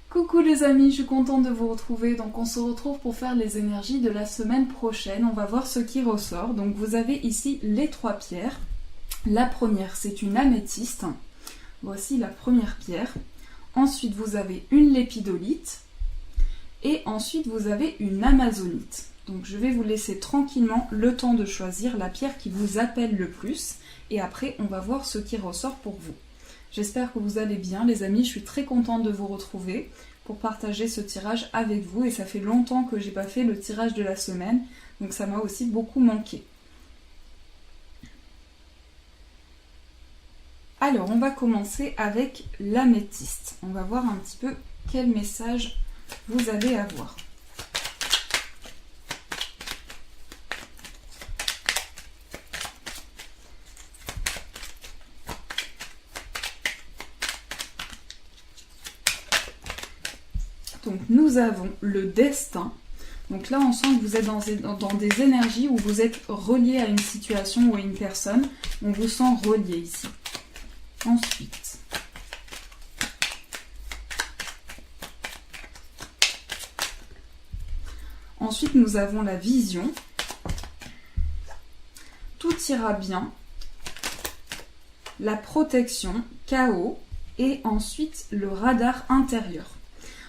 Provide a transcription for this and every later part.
Coucou les amis, je suis contente de vous retrouver. Donc on se retrouve pour faire les énergies de la semaine prochaine. On va voir ce qui ressort. Donc vous avez ici les 3 pierres. La première, c'est une améthyste. Voici la première pierre. Ensuite, vous avez une lépidolite. Et ensuite, vous avez une amazonite. Donc je vais vous laisser tranquillement le temps de choisir la pierre qui vous appelle le plus. Et après, on va voir ce qui ressort pour vous. J'espère que vous allez bien les amis, je suis très contente de vous retrouver pour partager ce tirage avec vous et ça fait longtemps que j'ai pas fait le tirage de la semaine, donc ça m'a aussi beaucoup manqué. Alors on va commencer avec l'améthyste, on va voir un petit peu quel message vous allez avoir. Donc nous avons le destin. Donc là on sent que vous êtes dans des énergies où vous êtes relié à une situation ou à une personne. On vous sent relié ici. Ensuite nous avons la vision. Tout ira bien. La protection, chaos. Et ensuite le radar intérieur.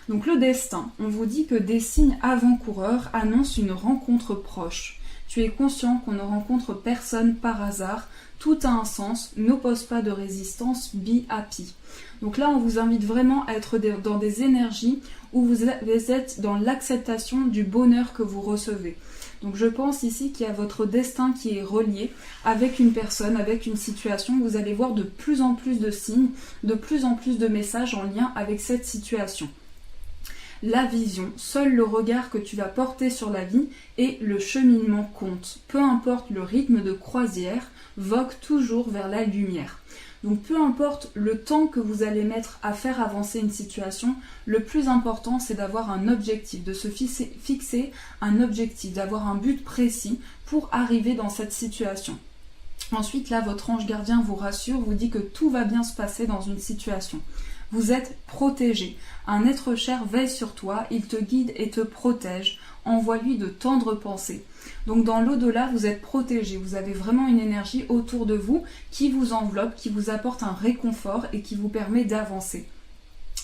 Donc le destin, on vous dit que des signes avant-coureurs annoncent une rencontre proche. Tu es conscient qu'on ne rencontre personne par hasard, tout a un sens, n'oppose pas de résistance, be happy. Donc là on vous invite vraiment à être dans des énergies où vous êtes dans l'acceptation du bonheur que vous recevez. Donc je pense ici qu'il y a votre destin qui est relié avec une personne, avec une situation. Vous allez voir de plus en plus de signes, de plus en plus de messages en lien avec cette situation. La vision, seul le regard que tu vas porter sur la vie et le cheminement compte. Peu importe le rythme de croisière, vogue toujours vers la lumière. Donc peu importe le temps que vous allez mettre à faire avancer une situation, le plus important c'est d'avoir un objectif, de se fixer un objectif, d'avoir un but précis pour arriver dans cette situation. Ensuite là votre ange gardien vous rassure, vous dit que tout va bien se passer dans une situation. Vous êtes protégé. Un être cher veille sur toi, il te guide et te protège. Envoie-lui de tendres pensées. Donc dans l'au-delà, vous êtes protégé. Vous avez vraiment une énergie autour de vous qui vous enveloppe, qui vous apporte un réconfort et qui vous permet d'avancer.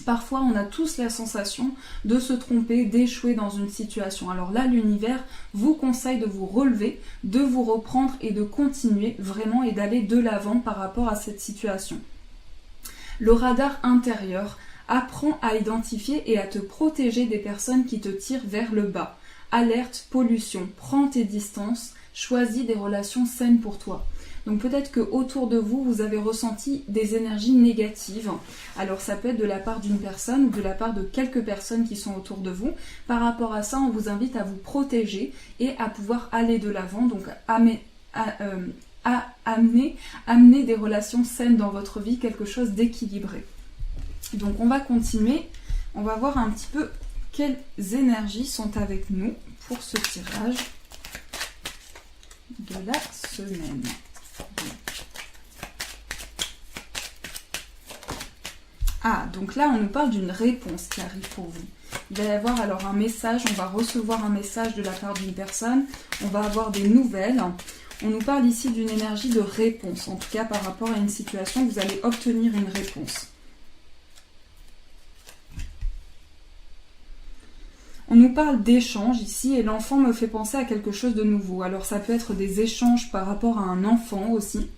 Parfois, on a tous la sensation de se tromper, d'échouer dans une situation. Alors là, l'univers vous conseille de vous relever, de vous reprendre et de continuer vraiment et d'aller de l'avant par rapport à cette situation. Le radar intérieur apprend à identifier et à te protéger des personnes qui te tirent vers le bas. Alerte, pollution, prends tes distances, choisis des relations saines pour toi. Donc peut-être que autour de vous, vous avez ressenti des énergies négatives. Alors ça peut être de la part d'une personne ou de la part de quelques personnes qui sont autour de vous. Par rapport à ça, on vous invite à vous protéger et à pouvoir aller de l'avant, donc amener des relations saines dans votre vie, quelque chose d'équilibré. Donc on va continuer, on va voir un petit peu quelles énergies sont avec nous pour ce tirage de la semaine. Ah, donc là on nous parle d'une réponse qui arrive pour vous. Il va y avoir alors un message, on va recevoir un message de la part d'une personne, on va avoir des nouvelles. On nous parle ici d'une énergie de réponse, en tout cas par rapport à une situation, vous allez obtenir une réponse. On nous parle d'échanges ici et l'enfant me fait penser à quelque chose de nouveau. Alors ça peut être des échanges par rapport à un enfant aussi.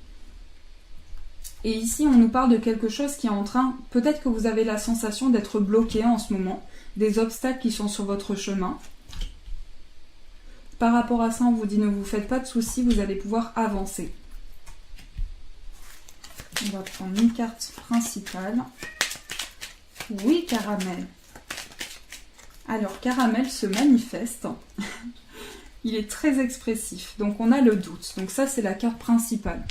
Et ici on nous parle de quelque chose qui est en train, peut-être que vous avez la sensation d'être bloqué en ce moment, des obstacles qui sont sur votre chemin. Par rapport à ça, on vous dit ne vous faites pas de soucis, vous allez pouvoir avancer. On va prendre une carte principale. Oui, Caramel. Alors, Caramel se manifeste. Il est très expressif. Donc, on a le doute. Donc, ça, c'est la carte principale.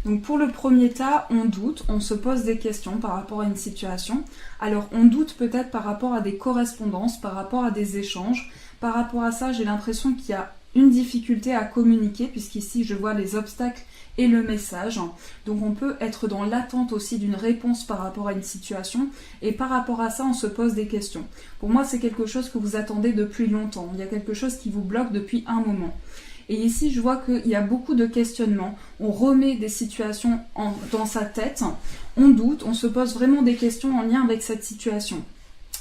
Donc, pour le premier tas, on doute, on se pose des questions par rapport à une situation. Alors, on doute peut-être par rapport à des correspondances, par rapport à des échanges. Par rapport à ça, j'ai l'impression qu'il y a une difficulté à communiquer, puisqu'ici je vois les obstacles et le message. Donc on peut être dans l'attente aussi d'une réponse par rapport à une situation, et par rapport à ça on se pose des questions. Pour moi c'est quelque chose que vous attendez depuis longtemps, il y a quelque chose qui vous bloque depuis un moment. Et ici je vois qu'il y a beaucoup de questionnements, on remet des situations dans sa tête, on doute, on se pose vraiment des questions en lien avec cette situation.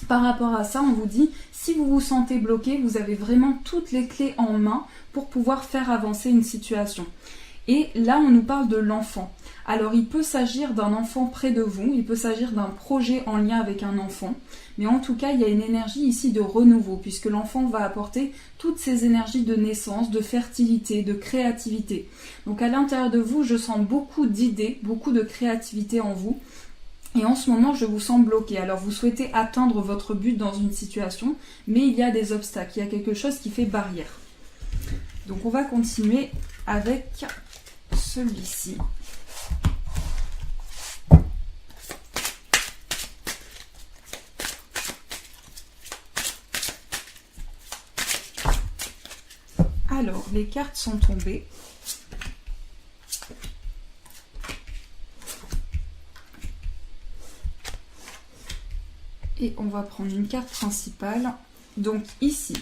Par rapport à ça, on vous dit, si vous vous sentez bloqué, vous avez vraiment toutes les clés en main pour pouvoir faire avancer une situation. Et là, on nous parle de l'enfant. Alors, il peut s'agir d'un enfant près de vous, il peut s'agir d'un projet en lien avec un enfant, mais en tout cas, il y a une énergie ici de renouveau, puisque l'enfant va apporter toutes ces énergies de naissance, de fertilité, de créativité. Donc, à l'intérieur de vous, je sens beaucoup d'idées, beaucoup de créativité en vous. Et en ce moment, je vous sens bloqué. Alors, vous souhaitez atteindre votre but dans une situation, mais il y a des obstacles, il y a quelque chose qui fait barrière. Donc, on va continuer avec celui-ci. Alors, les cartes sont tombées. Et on va prendre une carte principale. Donc ici,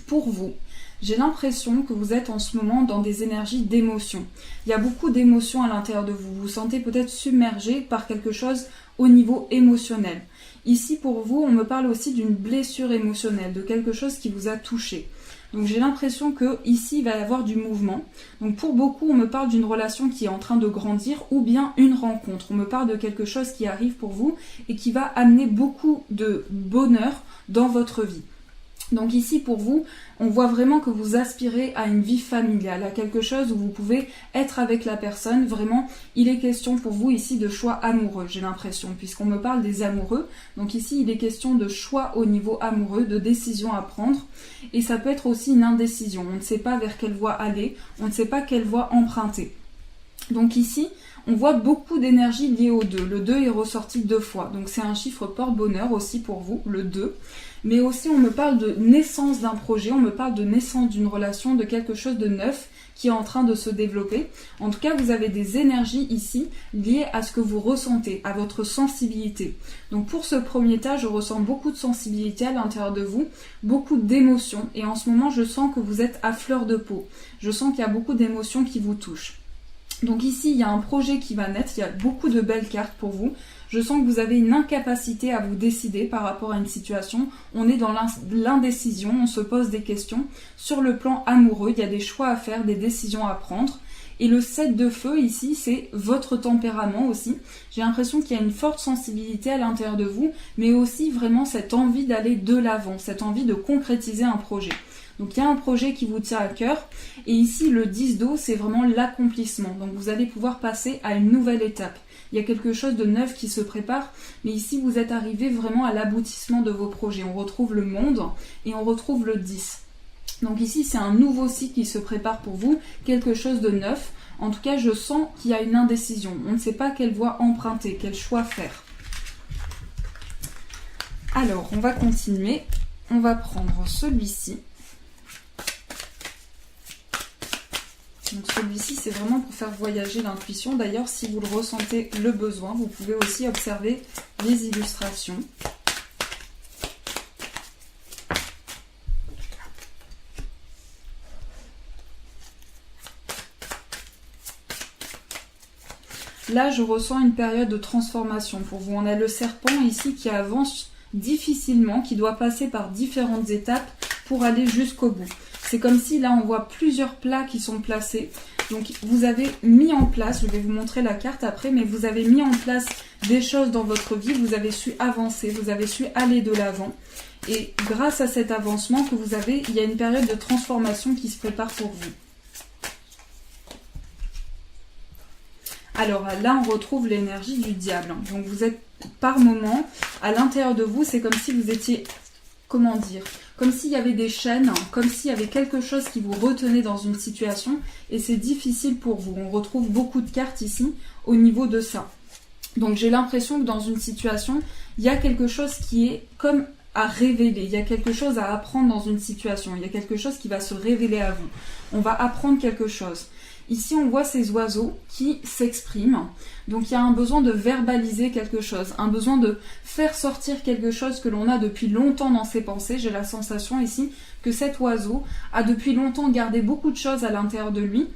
pour vous, j'ai l'impression que vous êtes en ce moment dans des énergies d'émotion. Il y a beaucoup d'émotions à l'intérieur de vous. Vous vous sentez peut-être submergé par quelque chose au niveau émotionnel. Ici, pour vous, on me parle aussi d'une blessure émotionnelle, de quelque chose qui vous a touché. Donc j'ai l'impression que ici il va y avoir du mouvement. Donc pour beaucoup, on me parle d'une relation qui est en train de grandir ou bien une rencontre. On me parle de quelque chose qui arrive pour vous et qui va amener beaucoup de bonheur dans votre vie. Donc ici pour vous, on voit vraiment que vous aspirez à une vie familiale, à quelque chose où vous pouvez être avec la personne. Vraiment, il est question pour vous ici de choix amoureux, j'ai l'impression, puisqu'on me parle des amoureux. Donc ici, il est question de choix au niveau amoureux, de décision à prendre. Et ça peut être aussi une indécision. On ne sait pas vers quelle voie aller, on ne sait pas quelle voie emprunter. Donc ici, on voit beaucoup d'énergie liée au 2. Le 2 est ressorti 2 fois. Donc c'est un chiffre porte-bonheur aussi pour vous, le 2. Mais aussi on me parle de naissance d'un projet, on me parle de naissance d'une relation, de quelque chose de neuf qui est en train de se développer. En tout cas, vous avez des énergies ici liées à ce que vous ressentez, à votre sensibilité. Donc pour ce premier tas, je ressens beaucoup de sensibilité à l'intérieur de vous, beaucoup d'émotions. Et en ce moment, je sens que vous êtes à fleur de peau. Je sens qu'il y a beaucoup d'émotions qui vous touchent. Donc ici, il y a un projet qui va naître, il y a beaucoup de belles cartes pour vous. Je sens que vous avez une incapacité à vous décider par rapport à une situation. On est dans l'indécision, on se pose des questions. Sur le plan amoureux, il y a des choix à faire, des décisions à prendre. Et le 7 de feu ici, c'est votre tempérament aussi. J'ai l'impression qu'il y a une forte sensibilité à l'intérieur de vous, mais aussi vraiment cette envie d'aller de l'avant, cette envie de concrétiser un projet. Donc il y a un projet qui vous tient à cœur. Et ici, le 10 d'eau, c'est vraiment l'accomplissement. Donc vous allez pouvoir passer à une nouvelle étape. Il y a quelque chose de neuf qui se prépare. Mais ici, vous êtes arrivé vraiment à l'aboutissement de vos projets. On retrouve le monde et on retrouve le 10. Donc ici, c'est un nouveau cycle qui se prépare pour vous. Quelque chose de neuf. En tout cas, je sens qu'il y a une indécision. On ne sait pas quelle voie emprunter, quel choix faire. Alors, on va continuer. On va prendre celui-ci. Donc celui-ci, c'est vraiment pour faire voyager l'intuition. D'ailleurs, si vous le ressentez le besoin, vous pouvez aussi observer les illustrations. Là, je ressens une période de transformation pour vous. On a le serpent ici qui avance difficilement, qui doit passer par différentes étapes pour aller jusqu'au bout. C'est comme si là on voit plusieurs plats qui sont placés. Donc vous avez mis en place, je vais vous montrer la carte après, mais vous avez mis en place des choses dans votre vie, vous avez su avancer, vous avez su aller de l'avant. Et grâce à cet avancement que vous avez, il y a une période de transformation qui se prépare pour vous. Alors là on retrouve l'énergie du diable. Donc vous êtes par moment, à l'intérieur de vous, c'est comme si vous étiez, comment dire, comme s'il y avait des chaînes, comme s'il y avait quelque chose qui vous retenait dans une situation et c'est difficile pour vous. On retrouve beaucoup de cartes ici au niveau de ça. Donc j'ai l'impression que dans une situation, il y a quelque chose qui est comme à révéler, il y a quelque chose à apprendre dans une situation, il y a quelque chose qui va se révéler à vous. On va apprendre quelque chose. Ici, on voit ces oiseaux qui s'expriment. Donc, il y a un besoin de verbaliser quelque chose, un besoin de faire sortir quelque chose que l'on a depuis longtemps dans ses pensées. J'ai la sensation ici que cet oiseau a depuis longtemps gardé beaucoup de choses à l'intérieur de lui.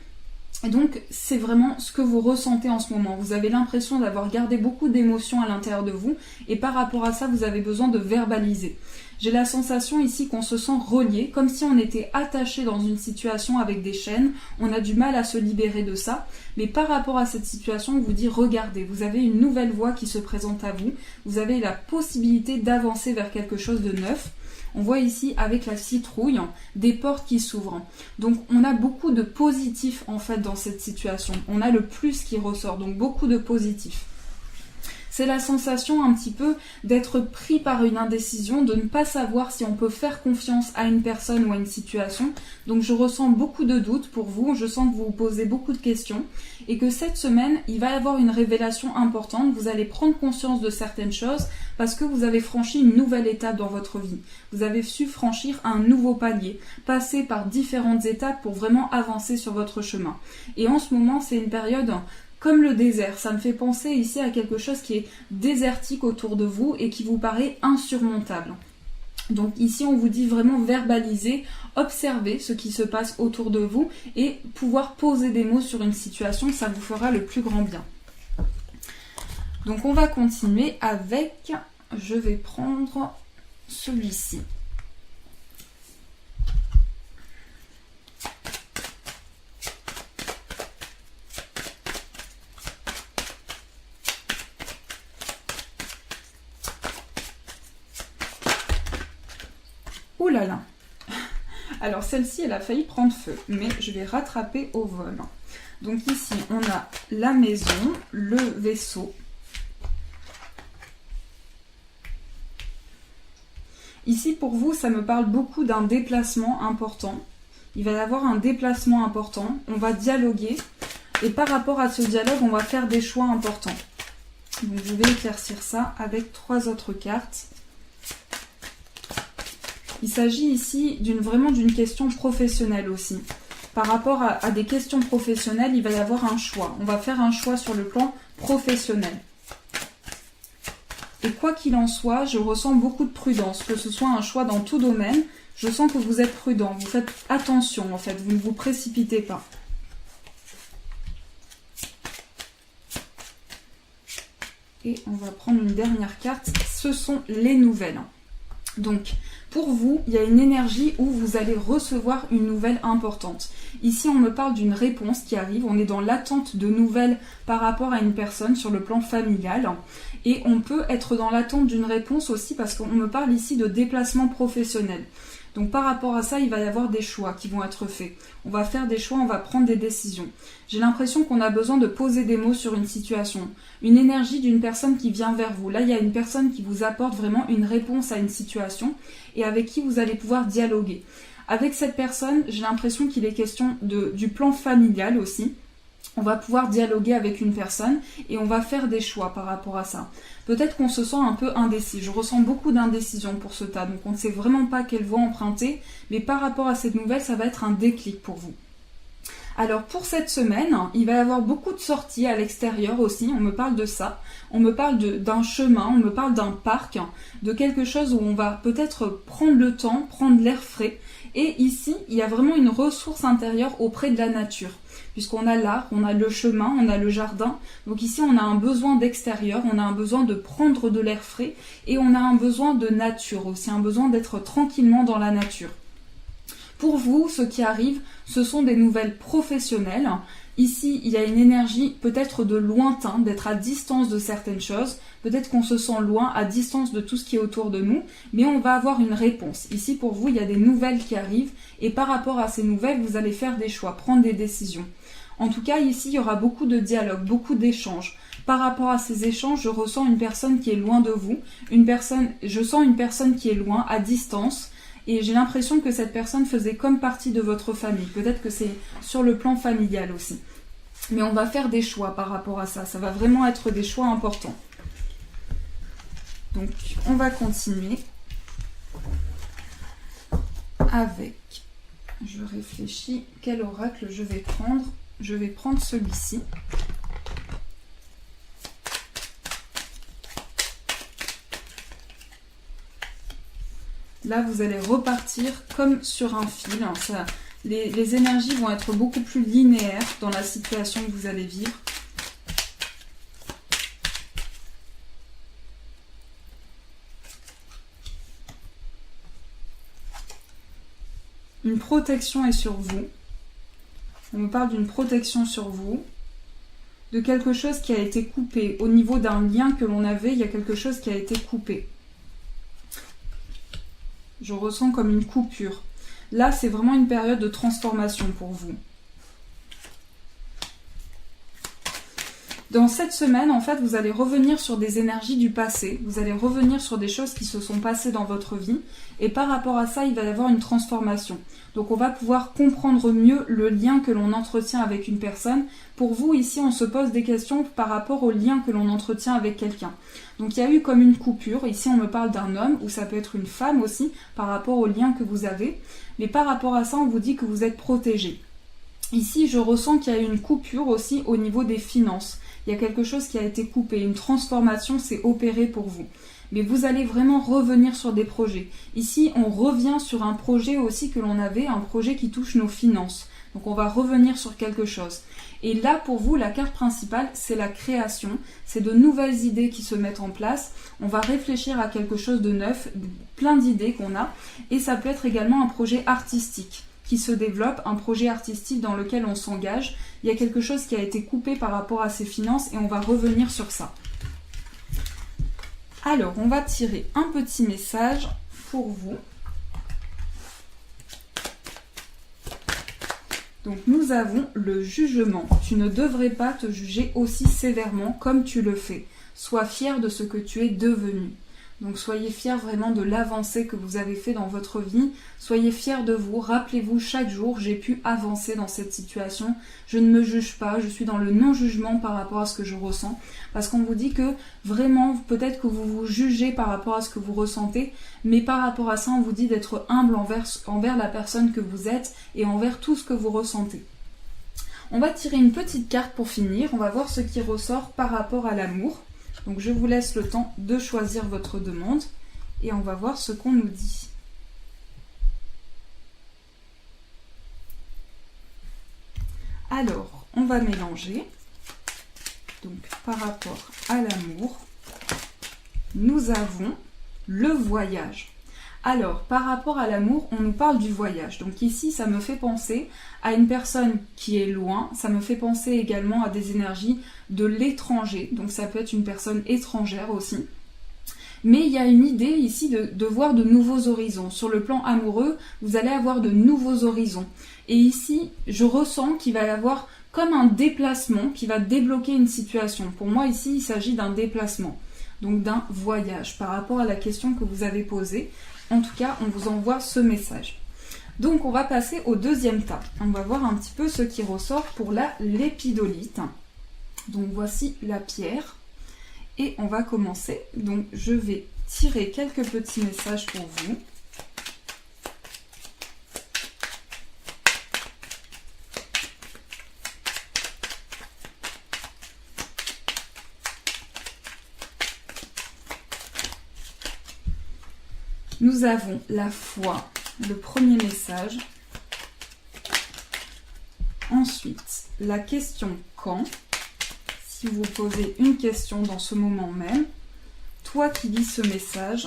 Et donc, c'est vraiment ce que vous ressentez en ce moment. Vous avez l'impression d'avoir gardé beaucoup d'émotions à l'intérieur de vous. Et par rapport à ça, vous avez besoin de verbaliser. J'ai la sensation ici qu'on se sent relié, comme si on était attaché dans une situation avec des chaînes. On a du mal à se libérer de ça. Mais par rapport à cette situation, on vous dit, regardez, vous avez une nouvelle voie qui se présente à vous. Vous avez la possibilité d'avancer vers quelque chose de neuf. On voit ici avec la citrouille des portes qui s'ouvrent. Donc on a beaucoup de positifs en fait dans cette situation. On a le plus qui ressort, donc beaucoup de positifs. C'est la sensation un petit peu d'être pris par une indécision, de ne pas savoir si on peut faire confiance à une personne ou à une situation. Donc je ressens beaucoup de doutes pour vous, je sens que vous vous posez beaucoup de questions et que cette semaine, il va y avoir une révélation importante. Vous allez prendre conscience de certaines choses parce que vous avez franchi une nouvelle étape dans votre vie. Vous avez su franchir un nouveau palier, passer par différentes étapes pour vraiment avancer sur votre chemin. Et en ce moment, c'est une période comme le désert, ça me fait penser ici à quelque chose qui est désertique autour de vous et qui vous paraît insurmontable. Donc ici on vous dit vraiment verbaliser, observer ce qui se passe autour de vous et pouvoir poser des mots sur une situation, ça vous fera le plus grand bien. Donc on va continuer avec, je vais prendre celui-ci. Oh là là. Alors celle-ci, elle a failli prendre feu, mais je vais rattraper au vol. Donc ici, on a la maison, le vaisseau. Ici, pour vous, ça me parle beaucoup d'un déplacement important. Il va y avoir un déplacement important. On va dialoguer. Et par rapport à ce dialogue, on va faire des choix importants. Donc je vais éclaircir ça avec 3 autres cartes. Il s'agit ici vraiment d'une question professionnelle aussi. Par rapport à des questions professionnelles, il va y avoir un choix. On va faire un choix sur le plan professionnel. Et quoi qu'il en soit, je ressens beaucoup de prudence, que ce soit un choix dans tout domaine. Je sens que vous êtes prudent, vous faites attention en fait, vous ne vous précipitez pas. Et on va prendre une dernière carte, ce sont les nouvelles. Donc, pour vous, il y a une énergie où vous allez recevoir une nouvelle importante. Ici, on me parle d'une réponse qui arrive. On est dans l'attente de nouvelles par rapport à une personne sur le plan familial. Et on peut être dans l'attente d'une réponse aussi parce qu'on me parle ici de déplacement professionnel. Donc par rapport à ça, il va y avoir des choix qui vont être faits. On va faire des choix, on va prendre des décisions. J'ai l'impression qu'on a besoin de poser des mots sur une situation. Une énergie d'une personne qui vient vers vous. Là, il y a une personne qui vous apporte vraiment une réponse à une situation et avec qui vous allez pouvoir dialoguer. Avec cette personne, j'ai l'impression qu'il est question du plan familial aussi. On va pouvoir dialoguer avec une personne et on va faire des choix par rapport à ça. Peut-être qu'on se sent un peu indécis. Je ressens beaucoup d'indécision pour ce tas. Donc on ne sait vraiment pas quelle voie emprunter. Mais par rapport à cette nouvelle, ça va être un déclic pour vous. Alors pour cette semaine, il va y avoir beaucoup de sorties à l'extérieur aussi. On me parle de ça. On me parle d'un chemin, on me parle d'un parc, de quelque chose où on va peut-être prendre le temps, prendre l'air frais. Et ici, il y a vraiment une ressource intérieure auprès de la nature. Puisqu'on a l'art, on a le chemin, on a le jardin. Donc ici, on a un besoin d'extérieur, on a un besoin de prendre de l'air frais et on a un besoin de nature aussi, un besoin d'être tranquillement dans la nature. Pour vous, ce qui arrive, ce sont des nouvelles professionnelles. Ici, il y a une énergie peut-être de lointain, d'être à distance de certaines choses. Peut-être qu'on se sent loin, à distance de tout ce qui est autour de nous, mais on va avoir une réponse. Ici, pour vous, il y a des nouvelles qui arrivent et par rapport à ces nouvelles, vous allez faire des choix, prendre des décisions. En tout cas, ici, il y aura beaucoup de dialogue, beaucoup d'échanges. Par rapport à ces échanges, je ressens une personne qui est loin de vous. Je sens une personne qui est loin, à distance. Et j'ai l'impression que cette personne faisait comme partie de votre famille. Peut-être que c'est sur le plan familial aussi. Mais on va faire des choix par rapport à ça. Ça va vraiment être des choix importants. Donc, on va continuer. avec, je réfléchis, quel oracle je vais prendre. Je vais prendre celui-ci. Là, vous allez repartir comme sur un fil. Les énergies vont être beaucoup plus linéaires dans la situation que vous allez vivre. Une protection est sur vous. On me parle d'une protection sur vous, de quelque chose qui a été coupé. Au niveau d'un lien que l'on avait, il y a quelque chose qui a été coupé. Je ressens comme une coupure. Là, c'est vraiment une période de transformation pour vous. Dans cette semaine, en fait, vous allez revenir sur des énergies du passé. Vous allez revenir sur des choses qui se sont passées dans votre vie. Et par rapport à ça, il va y avoir une transformation. Donc, on va pouvoir comprendre mieux le lien que l'on entretient avec une personne. Pour vous, ici, on se pose des questions par rapport au lien que l'on entretient avec quelqu'un. Donc, il y a eu comme une coupure. Ici, on me parle d'un homme, ou ça peut être une femme aussi, par rapport au lien que vous avez. Mais par rapport à ça, on vous dit que vous êtes protégé. Ici, je ressens qu'il y a eu une coupure aussi au niveau des finances. Il y a quelque chose qui a été coupé, une transformation s'est opérée pour vous. Mais vous allez vraiment revenir sur des projets. Ici, on revient sur un projet aussi que l'on avait, un projet qui touche nos finances. Donc on va revenir sur quelque chose. Et là, pour vous, la carte principale, c'est la création. C'est de nouvelles idées qui se mettent en place. On va réfléchir à quelque chose de neuf, plein d'idées qu'on a. Et ça peut être également un projet artistique qui se développe, un projet artistique dans lequel on s'engage. Il y a quelque chose qui a été coupé par rapport à ses finances et on va revenir sur ça. Alors, on va tirer un petit message pour vous. Donc, nous avons le jugement. Tu ne devrais pas te juger aussi sévèrement comme tu le fais. Sois fier de ce que tu es devenu. Donc soyez fiers vraiment de l'avancée que vous avez fait dans votre vie. Soyez fiers de vous. Rappelez-vous chaque jour, j'ai pu avancer dans cette situation. Je ne me juge pas. Je suis dans le non-jugement par rapport à ce que je ressens. Parce qu'on vous dit que vraiment, peut-être que vous vous jugez par rapport à ce que vous ressentez. Mais par rapport à ça, on vous dit d'être humble envers la personne que vous êtes et envers tout ce que vous ressentez. On va tirer une petite carte pour finir. On va voir ce qui ressort par rapport à l'amour. Donc je vous laisse le temps de choisir votre demande et on va voir ce qu'on nous dit. Alors, on va mélanger. Donc par rapport à l'amour, nous avons le voyage. Alors, par rapport à l'amour, on nous parle du voyage. Donc ici, ça me fait penser à une personne qui est loin. Ça me fait penser également à des énergies de l'étranger. Donc ça peut être une personne étrangère aussi. Mais il y a une idée ici de voir de nouveaux horizons. Sur le plan amoureux, vous allez avoir de nouveaux horizons. Et ici, je ressens qu'il va y avoir comme un déplacement qui va débloquer une situation. Pour moi, ici, il s'agit d'un déplacement. Donc d'un voyage par rapport à la question que vous avez posée. En tout cas, on vous envoie ce message. Donc, on va passer au deuxième tas. On va voir un petit peu ce qui ressort pour la lépidolite. Donc, voici la pierre. Et on va commencer. Donc, je vais tirer quelques petits messages pour vous. Nous avons la foi, le premier message. Ensuite, la question quand. Si vous posez une question dans ce moment même, toi qui lis ce message,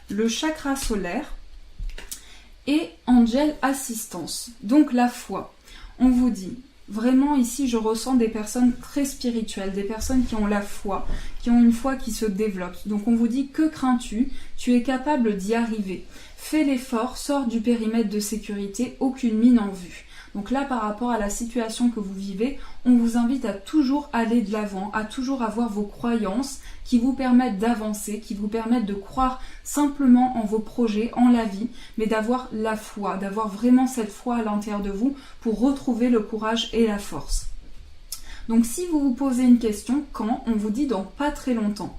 le chakra solaire et Angel Assistance. Donc la foi. On vous dit... Vraiment, ici, je ressens des personnes très spirituelles, des personnes qui ont la foi, qui ont une foi qui se développe. Donc, on vous dit, que crains-tu? Tu es capable d'y arriver. Fais l'effort, sors du périmètre de sécurité, aucune mine en vue. Donc là, par rapport à la situation que vous vivez, on vous invite à toujours aller de l'avant, à toujours avoir vos croyances qui vous permettent d'avancer, qui vous permettent de croire simplement en vos projets, en la vie, mais d'avoir la foi, d'avoir vraiment cette foi à l'intérieur de vous pour retrouver le courage et la force. Donc si vous vous posez une question, quand, on vous dit dans pas très longtemps.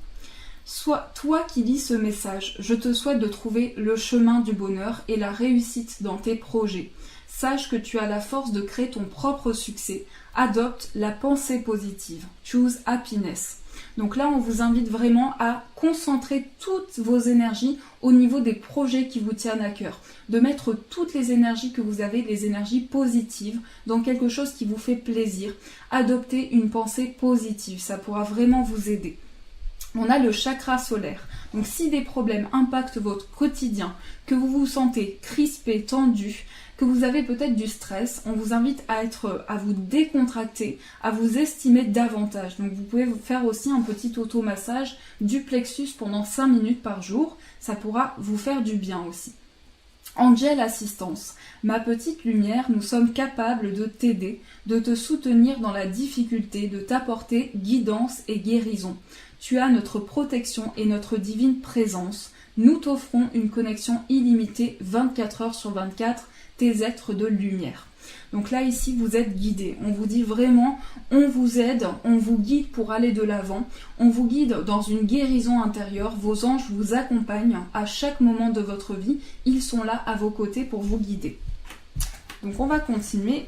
Soit toi qui lis ce message, je te souhaite de trouver le chemin du bonheur et la réussite dans tes projets. Sache que tu as la force de créer ton propre succès. Adopte la pensée positive. Choose happiness. Donc là, on vous invite vraiment à concentrer toutes vos énergies au niveau des projets qui vous tiennent à cœur. De mettre toutes les énergies que vous avez, les énergies positives, dans quelque chose qui vous fait plaisir. Adoptez une pensée positive, ça pourra vraiment vous aider. On a le chakra solaire. Donc si des problèmes impactent votre quotidien, que vous vous sentez crispé, tendu, que vous avez peut-être du stress, on vous invite à vous décontracter, à vous estimer davantage. Donc vous pouvez faire aussi un petit automassage du plexus pendant 5 minutes par jour. Ça pourra vous faire du bien aussi. Angel Assistance, ma petite lumière, nous sommes capables de t'aider, de te soutenir dans la difficulté, de t'apporter guidance et guérison. Tu as notre protection et notre divine présence. Nous t'offrons une connexion illimitée 24 heures sur 24, tes êtres de lumière. Donc là, ici, vous êtes guidés. On vous dit vraiment, on vous aide, on vous guide pour aller de l'avant. On vous guide dans une guérison intérieure. Vos anges vous accompagnent à chaque moment de votre vie. Ils sont là à vos côtés pour vous guider. Donc on va continuer.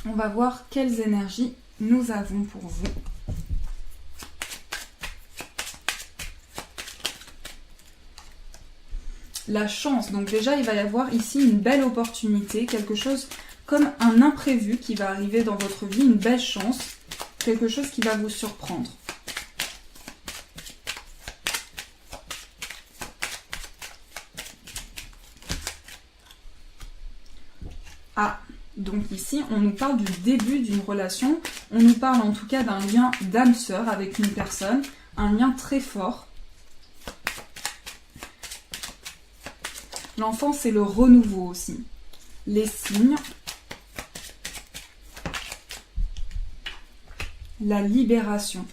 On va voir quelles énergies nous avons pour vous. La chance, donc déjà il va y avoir ici une belle opportunité, quelque chose comme un imprévu qui va arriver dans votre vie, une belle chance, quelque chose qui va vous surprendre. Ah, donc ici on nous parle du début d'une relation, on nous parle en tout cas d'un lien d'âme-sœur avec une personne, un lien très fort. L'enfant, c'est le renouveau aussi. Les signes. La libération.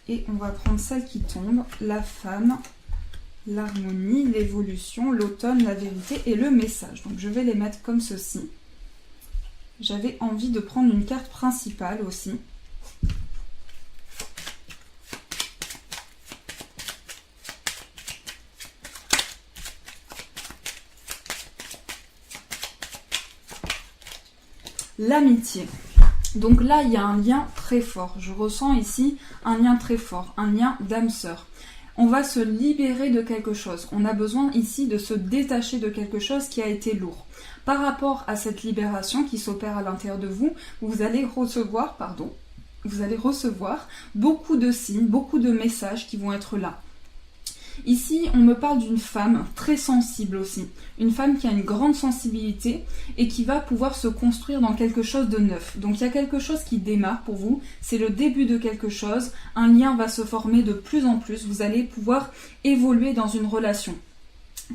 Et on va prendre celle qui tombe. La femme, l'harmonie, l'évolution, l'automne, la vérité et le message. Donc je vais les mettre comme ceci. J'avais envie de prendre une carte principale aussi. L'amitié. Donc là, il y a un lien très fort. Je ressens ici un lien très fort, un lien d'âme-sœur. On va se libérer de quelque chose. On a besoin ici de se détacher de quelque chose qui a été lourd. Par rapport à cette libération qui s'opère à l'intérieur de vous, vous allez recevoir beaucoup de signes, beaucoup de messages qui vont être là. Ici, on me parle d'une femme très sensible aussi. Une femme qui a une grande sensibilité et qui va pouvoir se construire dans quelque chose de neuf. Donc il y a quelque chose qui démarre pour vous, c'est le début de quelque chose. Un lien va se former de plus en plus. Vous allez pouvoir évoluer dans une relation.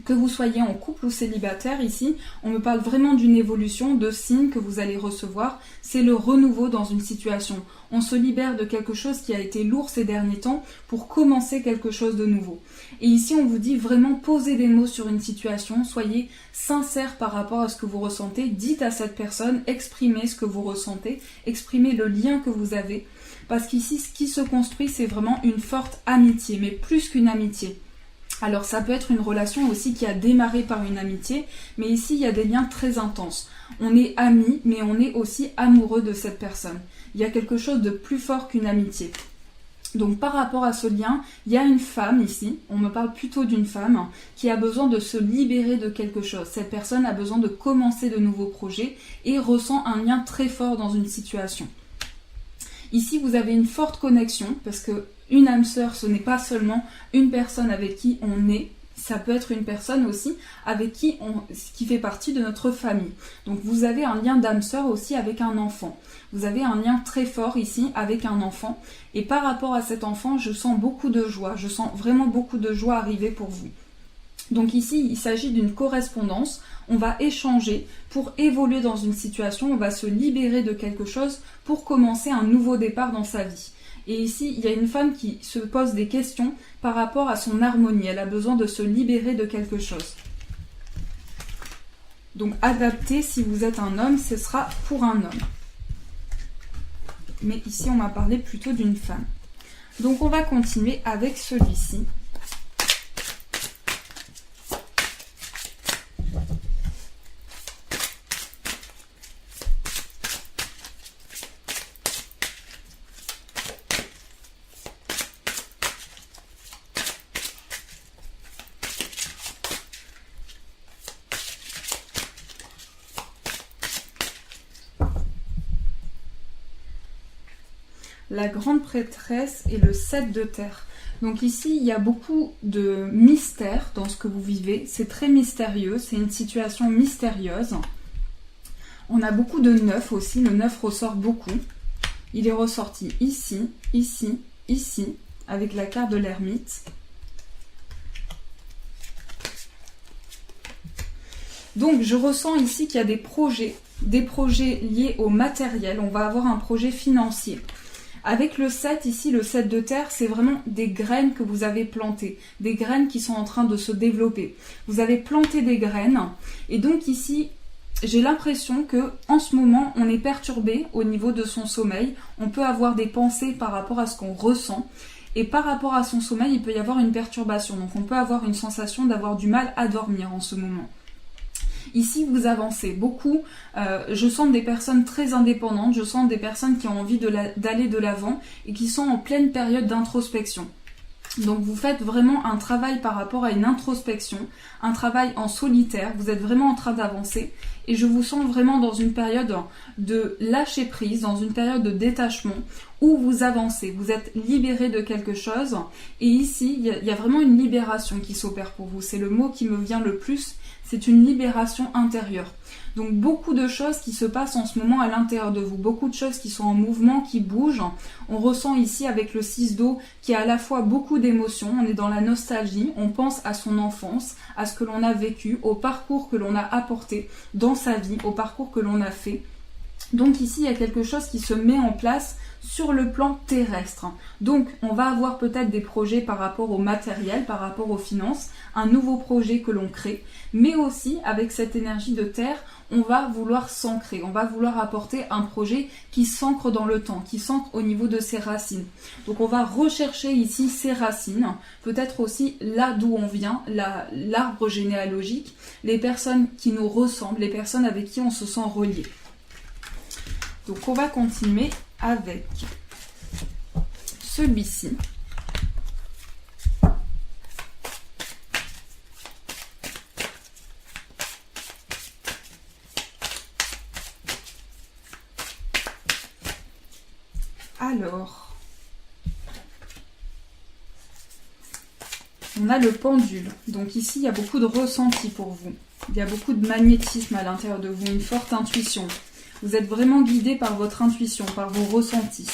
Que vous soyez en couple ou célibataire, ici, on me parle vraiment d'une évolution, de signes que vous allez recevoir. C'est le renouveau dans une situation. On se libère de quelque chose qui a été lourd ces derniers temps pour commencer quelque chose de nouveau. Et ici, on vous dit vraiment posez des mots sur une situation, soyez sincère par rapport à ce que vous ressentez. Dites à cette personne, exprimez ce que vous ressentez, exprimez le lien que vous avez. Parce qu'ici, ce qui se construit, c'est vraiment une forte amitié, mais plus qu'une amitié. Alors ça peut être une relation aussi qui a démarré par une amitié, mais ici il y a des liens très intenses. On est amis, mais on est aussi amoureux de cette personne. Il y a quelque chose de plus fort qu'une amitié. Donc par rapport à ce lien, il y a une femme ici, on me parle plutôt d'une femme, qui a besoin de se libérer de quelque chose. Cette personne a besoin de commencer de nouveaux projets et ressent un lien très fort dans une situation. Ici vous avez une forte connexion, parce que une âme sœur, ce n'est pas seulement une personne avec qui on est, ça peut être une personne aussi avec qui fait partie de notre famille. Donc vous avez un lien d'âme sœur aussi avec un enfant. Vous avez un lien très fort ici avec un enfant. Et par rapport à cet enfant, je sens beaucoup de joie. Je sens vraiment beaucoup de joie arriver pour vous. Donc ici, il s'agit d'une correspondance. On va échanger pour évoluer dans une situation. On va se libérer de quelque chose pour commencer un nouveau départ dans sa vie. Et ici, il y a une femme qui se pose des questions par rapport à son harmonie. Elle a besoin de se libérer de quelque chose. Donc, adapté, si vous êtes un homme, ce sera pour un homme. mais ici on m'a parlé plutôt d'une femme. Donc on va continuer avec celui-ci. La grande prêtresse et le 7 de terre. Donc ici, il y a beaucoup de mystère dans ce que vous vivez. C'est très mystérieux, c'est une situation mystérieuse. On a beaucoup de 9 aussi, le 9 ressort beaucoup. Il est ressorti ici, ici, ici, avec la carte de l'ermite. Donc je ressens ici qu'il y a des projets liés au matériel. On va avoir un projet financier. Avec le 7 ici, le 7 de terre, c'est vraiment des graines que vous avez plantées, des graines qui sont en train de se développer. Vous avez planté des graines et donc ici, j'ai l'impression que en ce moment, on est perturbé au niveau de son sommeil. On peut avoir des pensées par rapport à ce qu'on ressent et par rapport à son sommeil, il peut y avoir une perturbation. Donc on peut avoir une sensation d'avoir du mal à dormir en ce moment. Ici, vous avancez beaucoup. Je sens des personnes très indépendantes. Je sens des personnes qui ont envie d'aller de l'avant et qui sont en pleine période d'introspection. Donc, vous faites vraiment un travail par rapport à une introspection, un travail en solitaire. Vous êtes vraiment en train d'avancer et je vous sens vraiment dans une période de lâcher prise, dans une période de détachement où vous avancez. Vous êtes libéré de quelque chose et ici, il y a vraiment une libération qui s'opère pour vous. C'est le mot qui me vient le plus. C'est une libération intérieure. Donc beaucoup de choses qui se passent en ce moment à l'intérieur de vous, beaucoup de choses qui sont en mouvement, qui bougent. On ressent ici avec le 6 d'eau qu'il y a à la fois beaucoup d'émotions, on est dans la nostalgie, on pense à son enfance, à ce que l'on a vécu, au parcours que l'on a apporté dans sa vie, au parcours que l'on a fait. Donc ici, il y a quelque chose qui se met en place sur le plan terrestre. Donc, on va avoir peut-être des projets par rapport au matériel, par rapport aux finances, un nouveau projet que l'on crée, mais aussi, avec cette énergie de terre, on va vouloir s'ancrer, on va vouloir apporter un projet qui s'ancre dans le temps, qui s'ancre au niveau de ses racines. Donc, on va rechercher ici ses racines, peut-être aussi là d'où on vient, l'arbre généalogique, les personnes qui nous ressemblent, les personnes avec qui on se sent relié. Donc, on va continuer avec celui-ci. Alors, on a le pendule. Donc ici, il y a beaucoup de ressenti pour vous. Il y a beaucoup de magnétisme à l'intérieur de vous, une forte intuition. Vous êtes vraiment guidé par votre intuition, par vos ressentis.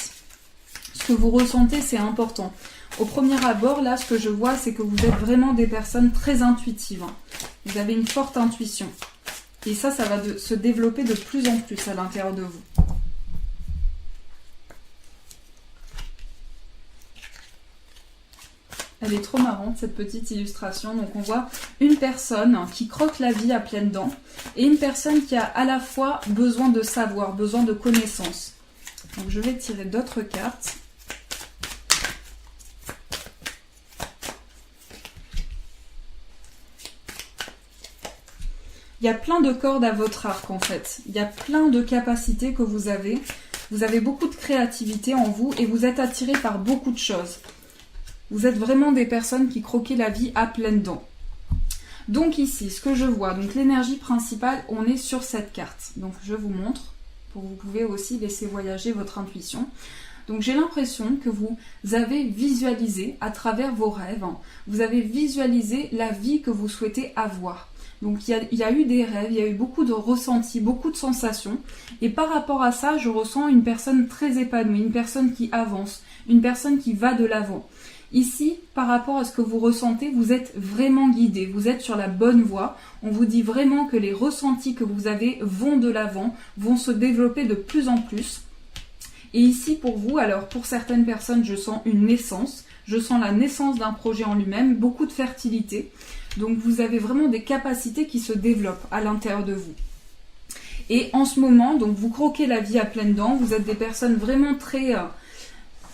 Ce que vous ressentez, c'est important. Au premier abord, là, ce que je vois, c'est que vous êtes vraiment des personnes très intuitives. Vous avez une forte intuition. Et ça va se développer de plus en plus à l'intérieur de vous. Elle est trop marrante, cette petite illustration. Donc on voit une personne qui croque la vie à pleines dents et une personne qui a à la fois besoin de savoir, besoin de connaissances. Donc je vais tirer d'autres cartes. Il y a plein de cordes à votre arc en fait. Il y a plein de capacités que vous avez. Vous avez beaucoup de créativité en vous et vous êtes attiré par beaucoup de choses. Vous êtes vraiment des personnes qui croquent la vie à pleines dents. Donc ici, ce que je vois, donc l'énergie principale, on est sur cette carte. Donc je vous montre, vous pouvez aussi laisser voyager votre intuition. Donc j'ai l'impression que vous avez visualisé à travers vos rêves, vous avez visualisé la vie que vous souhaitez avoir. Donc il y a eu des rêves, il y a eu beaucoup de ressentis, beaucoup de sensations. Et par rapport à ça, je ressens une personne très épanouie, une personne qui avance, une personne qui va de l'avant. Ici, par rapport à ce que vous ressentez, vous êtes vraiment guidé, vous êtes sur la bonne voie. On vous dit vraiment que les ressentis que vous avez vont de l'avant, vont se développer de plus en plus. Et ici, pour vous, alors pour certaines personnes, je sens une naissance. Je sens la naissance d'un projet en lui-même, beaucoup de fertilité. Donc vous avez vraiment des capacités qui se développent à l'intérieur de vous. Et en ce moment, donc vous croquez la vie à pleines dents, vous êtes des personnes vraiment très...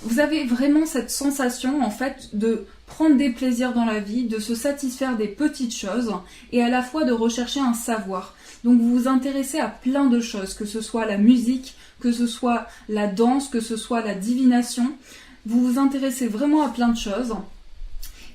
vous avez vraiment cette sensation en fait de prendre des plaisirs dans la vie, de se satisfaire des petites choses et à la fois de rechercher un savoir. Donc vous vous intéressez à plein de choses, que ce soit la musique, que ce soit la danse, que ce soit la divination. Vous vous intéressez vraiment à plein de choses.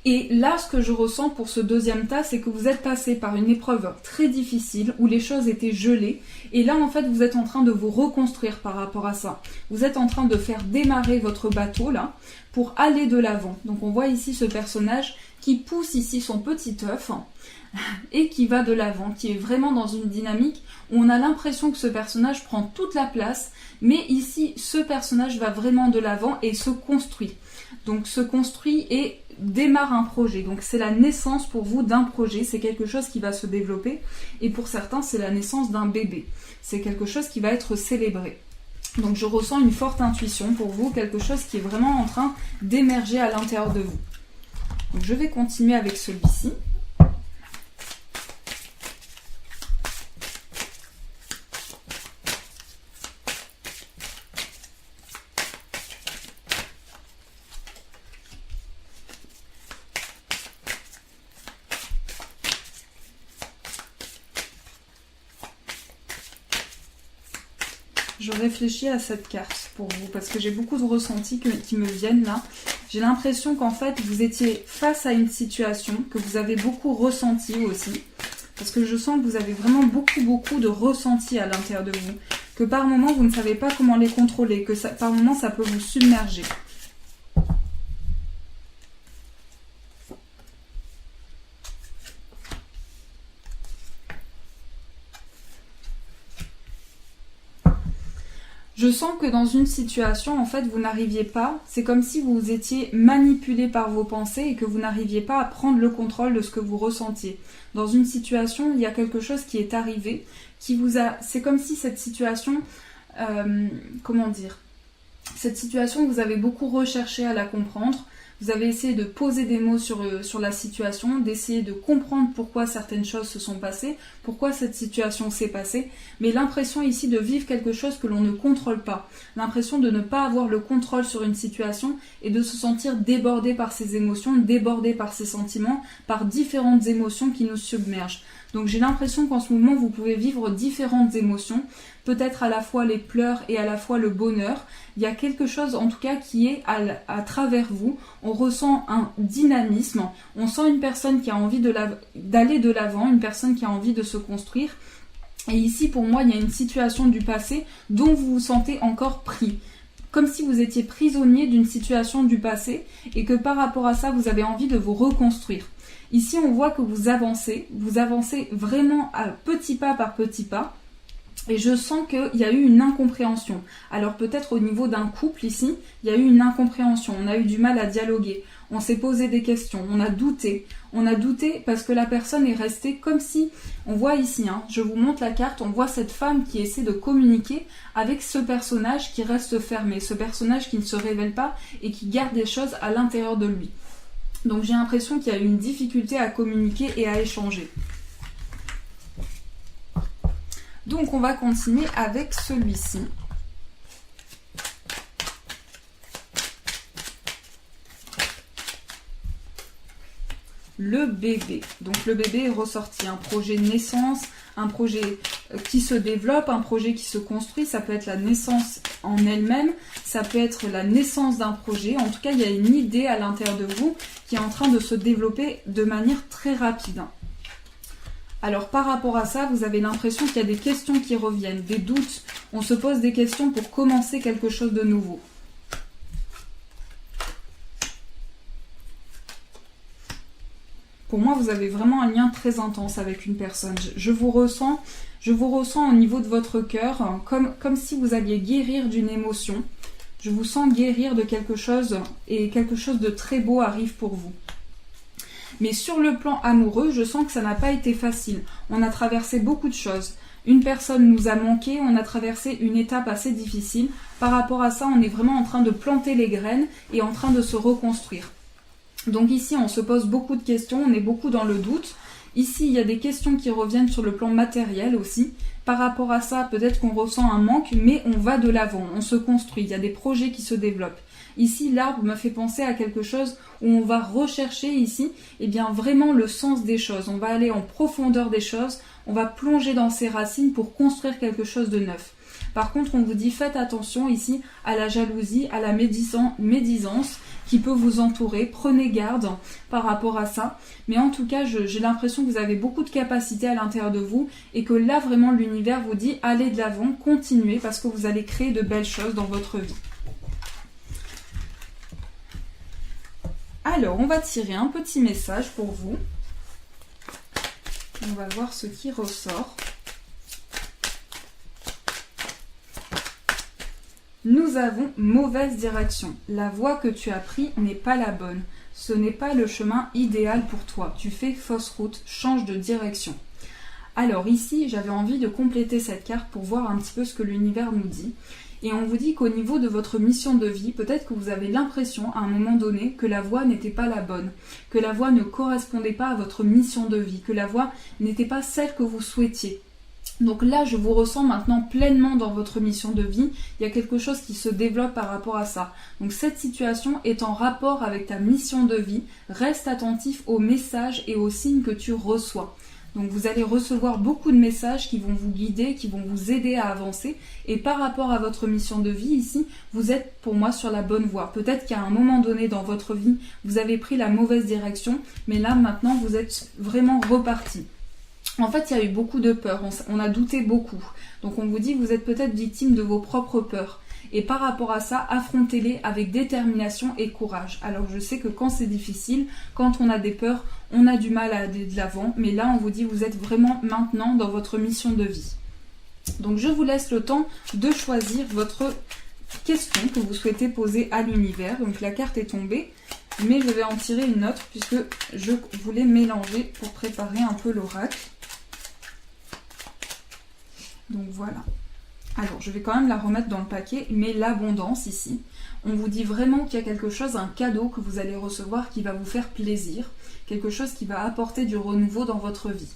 Et là, ce que je ressens pour ce deuxième tas, c'est que vous êtes passé par une épreuve très difficile où les choses étaient gelées. Et là, en fait, vous êtes en train de vous reconstruire par rapport à ça. Vous êtes en train de faire démarrer votre bateau, là, pour aller de l'avant. Donc, on voit ici ce personnage qui pousse ici son petit œuf et qui va de l'avant, qui est vraiment dans une dynamique où on a l'impression que ce personnage prend toute la place. Mais ici, ce personnage va vraiment de l'avant et se construit. Donc, se construit et démarre un projet. Donc c'est la naissance pour vous d'un projet, c'est quelque chose qui va se développer et pour certains c'est la naissance d'un bébé. C'est quelque chose qui va être célébré. Donc je ressens une forte intuition pour vous, quelque chose qui est vraiment en train d'émerger à l'intérieur de vous. Donc je vais continuer avec celui-ci. Je réfléchis à cette carte pour vous parce que j'ai beaucoup de ressentis qui me viennent là. J'ai l'impression qu'en fait vous étiez face à une situation que vous avez beaucoup ressenti aussi. Parce que je sens que vous avez vraiment beaucoup de ressentis à l'intérieur de vous. Que par moments vous ne savez pas comment les contrôler, que ça, par moments ça peut vous submerger. Je sens que dans une situation, en fait, vous n'arriviez pas, c'est comme si vous étiez manipulé par vos pensées et que vous n'arriviez pas à prendre le contrôle de ce que vous ressentiez. Dans une situation, il y a quelque chose qui est arrivé, qui vous a... C'est comme si cette situation... comment dire ? Cette situation, vous avez beaucoup recherché à la comprendre. Vous avez essayé de poser des mots sur la situation, d'essayer de comprendre pourquoi certaines choses se sont passées, pourquoi cette situation s'est passée, mais l'impression ici de vivre quelque chose que l'on ne contrôle pas, l'impression de ne pas avoir le contrôle sur une situation et de se sentir débordé par ses émotions, débordé par ses sentiments, par différentes émotions qui nous submergent. Donc j'ai l'impression qu'en ce moment vous pouvez vivre différentes émotions, peut-être à la fois les pleurs et à la fois le bonheur. Il y a quelque chose en tout cas qui est à travers vous, on ressent un dynamisme, on sent une personne qui a envie d'aller de l'avant, une personne qui a envie de se construire. Et ici pour moi il y a une situation du passé dont vous vous sentez encore pris. Comme si vous étiez prisonnier d'une situation du passé et que par rapport à ça vous avez envie de vous reconstruire. Ici, on voit que vous avancez vraiment à petit pas par petit pas. Et je sens qu'il y a eu une incompréhension. Alors peut-être au niveau d'un couple ici, il y a eu une incompréhension. On a eu du mal à dialoguer. On s'est posé des questions. On a douté. On a douté parce que la personne est restée comme si... On voit ici, je vous montre la carte, on voit cette femme qui essaie de communiquer avec ce personnage qui reste fermé. Ce personnage qui ne se révèle pas et qui garde des choses à l'intérieur de lui. Donc j'ai l'impression qu'il y a une difficulté à communiquer et à échanger. Donc on va continuer avec celui-ci. Le bébé. Donc le bébé est ressorti. Un projet de naissance, un projet qui se développe, un projet qui se construit. Ça peut être la naissance en elle-même, ça peut être la naissance d'un projet. En tout cas, il y a une idée à l'intérieur de vous qui est en train de se développer de manière très rapide. Alors par rapport à ça, vous avez l'impression qu'il y a des questions qui reviennent, des doutes. On se pose des questions pour commencer quelque chose de nouveau. Pour moi, vous avez vraiment un lien très intense avec une personne. Je vous ressens au niveau de votre cœur, comme si vous alliez guérir d'une émotion. Je vous sens guérir de quelque chose et quelque chose de très beau arrive pour vous. Mais sur le plan amoureux, je sens que ça n'a pas été facile. On a traversé beaucoup de choses. Une personne nous a manqué, on a traversé une étape assez difficile. Par rapport à ça, on est vraiment en train de planter les graines et en train de se reconstruire. Donc ici, on se pose beaucoup de questions, on est beaucoup dans le doute. Ici, il y a des questions qui reviennent sur le plan matériel aussi. Par rapport à ça, peut-être qu'on ressent un manque, mais on va de l'avant, on se construit, il y a des projets qui se développent. Ici, l'arbre me fait penser à quelque chose où on va rechercher ici, eh bien vraiment le sens des choses. On va aller en profondeur des choses, on va plonger dans ses racines pour construire quelque chose de neuf. Par contre, on vous dit faites attention ici à la jalousie, à la médisance qui peut vous entourer. Prenez garde par rapport à ça. Mais en tout cas, j'ai l'impression que vous avez beaucoup de capacités à l'intérieur de vous et que là, vraiment, l'univers vous dit allez de l'avant, continuez parce que vous allez créer de belles choses dans votre vie. Alors, on va tirer un petit message pour vous. On va voir ce qui ressort. Nous avons mauvaise direction. La voie que tu as prise n'est pas la bonne. Ce n'est pas le chemin idéal pour toi. Tu fais fausse route, change de direction. Alors ici, j'avais envie de compléter cette carte pour voir un petit peu ce que l'univers nous dit. Et on vous dit qu'au niveau de votre mission de vie, peut-être que vous avez l'impression à un moment donné que la voie n'était pas la bonne, que la voie ne correspondait pas à votre mission de vie, que la voie n'était pas celle que vous souhaitiez. Donc là, je vous ressens maintenant pleinement dans votre mission de vie. Il y a quelque chose qui se développe par rapport à ça. Donc cette situation est en rapport avec ta mission de vie. Reste attentif aux messages et aux signes que tu reçois. Donc vous allez recevoir beaucoup de messages qui vont vous guider, qui vont vous aider à avancer. Et par rapport à votre mission de vie ici, vous êtes pour moi sur la bonne voie. Peut-être qu'à un moment donné dans votre vie, vous avez pris la mauvaise direction. Mais là maintenant, vous êtes vraiment reparti. En fait, il y a eu beaucoup de peur, on a douté beaucoup. Donc on vous dit, vous êtes peut-être victime de vos propres peurs. Et par rapport à ça, affrontez-les avec détermination et courage. Alors je sais que quand c'est difficile, quand on a des peurs, on a du mal à aller de l'avant. Mais là, on vous dit, vous êtes vraiment maintenant dans votre mission de vie. Donc je vous laisse le temps de choisir votre question que vous souhaitez poser à l'univers. Donc la carte est tombée. Mais je vais en tirer une autre puisque je voulais mélanger pour préparer un peu l'oracle. Donc voilà. Alors, je vais quand même la remettre dans le paquet, mais l'abondance ici, on vous dit vraiment qu'il y a quelque chose, un cadeau que vous allez recevoir qui va vous faire plaisir, quelque chose qui va apporter du renouveau dans votre vie.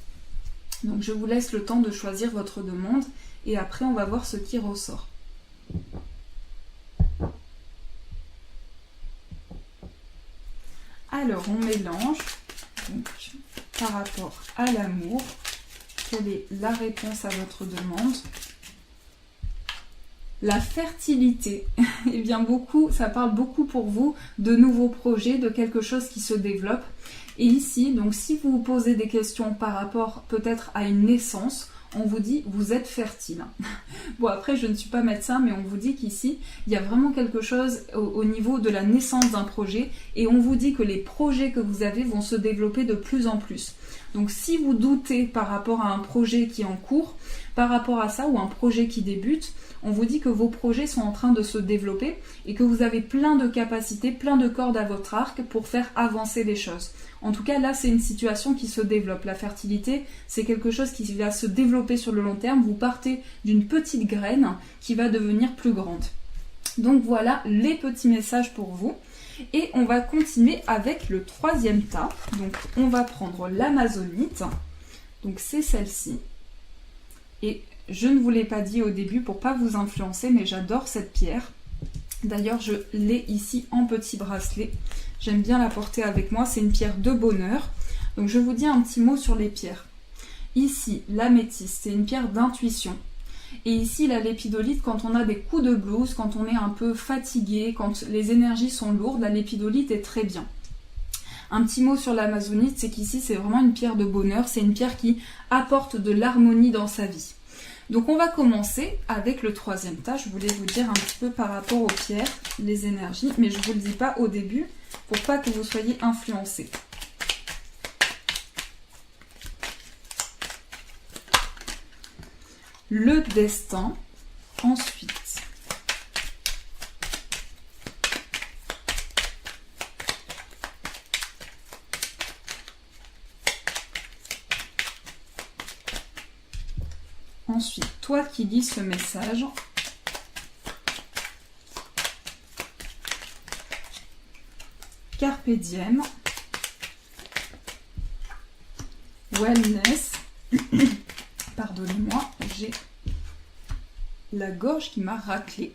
Donc, je vous laisse le temps de choisir votre demande et après, on va voir ce qui ressort. Alors, on mélange donc, par rapport à l'amour. Quelle est la réponse à votre demande? La fertilité. Eh bien, ça parle beaucoup pour vous de nouveaux projets, de quelque chose qui se développe. Et ici, donc, si vous vous posez des questions par rapport peut-être à une naissance, on vous dit vous êtes fertile. Bon, après, je ne suis pas médecin, mais on vous dit qu'ici, il y a vraiment quelque chose au niveau de la naissance d'un projet et on vous dit que les projets que vous avez vont se développer de plus en plus. Donc, si vous doutez par rapport à un projet qui est en cours, par rapport à ça ou un projet qui débute, on vous dit que vos projets sont en train de se développer et que vous avez plein de capacités, plein de cordes à votre arc pour faire avancer les choses. En tout cas, là, c'est une situation qui se développe. La fertilité, c'est quelque chose qui va se développer sur le long terme. Vous partez d'une petite graine qui va devenir plus grande. Donc voilà les petits messages pour vous. Et on va continuer avec le troisième tas. Donc on va prendre l'amazonite. Donc c'est celle-ci. Et je ne vous l'ai pas dit au début pour pas vous influencer, mais j'adore cette pierre. D'ailleurs, je l'ai ici en petit bracelet. J'aime bien la porter avec moi. C'est une pierre de bonheur. Donc, je vous dis un petit mot sur les pierres. Ici, l'améthyste, c'est une pierre d'intuition. Et ici, la lépidolite, quand on a des coups de blues, quand on est un peu fatigué, quand les énergies sont lourdes, la lépidolite est très bien. Un petit mot sur l'amazonite, c'est qu'ici, c'est vraiment une pierre de bonheur. C'est une pierre qui apporte de l'harmonie dans sa vie. Donc on va commencer avec le troisième tas. Je voulais vous dire un petit peu par rapport aux pierres, les énergies, mais je ne vous le dis pas au début pour pas que vous soyez influencés. Le destin, ensuite. Ensuite, toi qui lis ce message, Carpe diem, wellness. Pardonnez-moi, j'ai la gorge qui m'a raclé.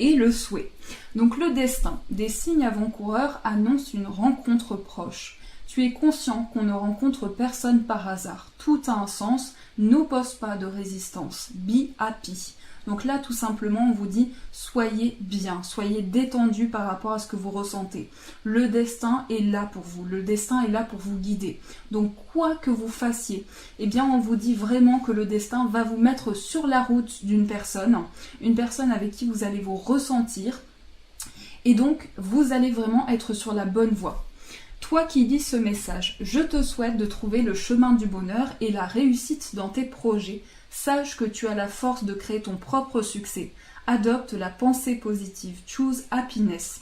Et le souhait. Donc le destin, des signes avant-coureurs annoncent une rencontre proche. Tu es conscient qu'on ne rencontre personne par hasard. Tout a un sens, n'oppose pas de résistance. Be happy. Donc là, tout simplement, on vous dit, soyez bien, soyez détendu par rapport à ce que vous ressentez. Le destin est là pour vous, le destin est là pour vous guider. Donc quoi que vous fassiez, eh bien on vous dit vraiment que le destin va vous mettre sur la route d'une personne, une personne avec qui vous allez vous ressentir, et donc vous allez vraiment être sur la bonne voie. Toi qui lis ce message, je te souhaite de trouver le chemin du bonheur et la réussite dans tes projets. Sache que tu as la force de créer ton propre succès. Adopte la pensée positive. Choose happiness.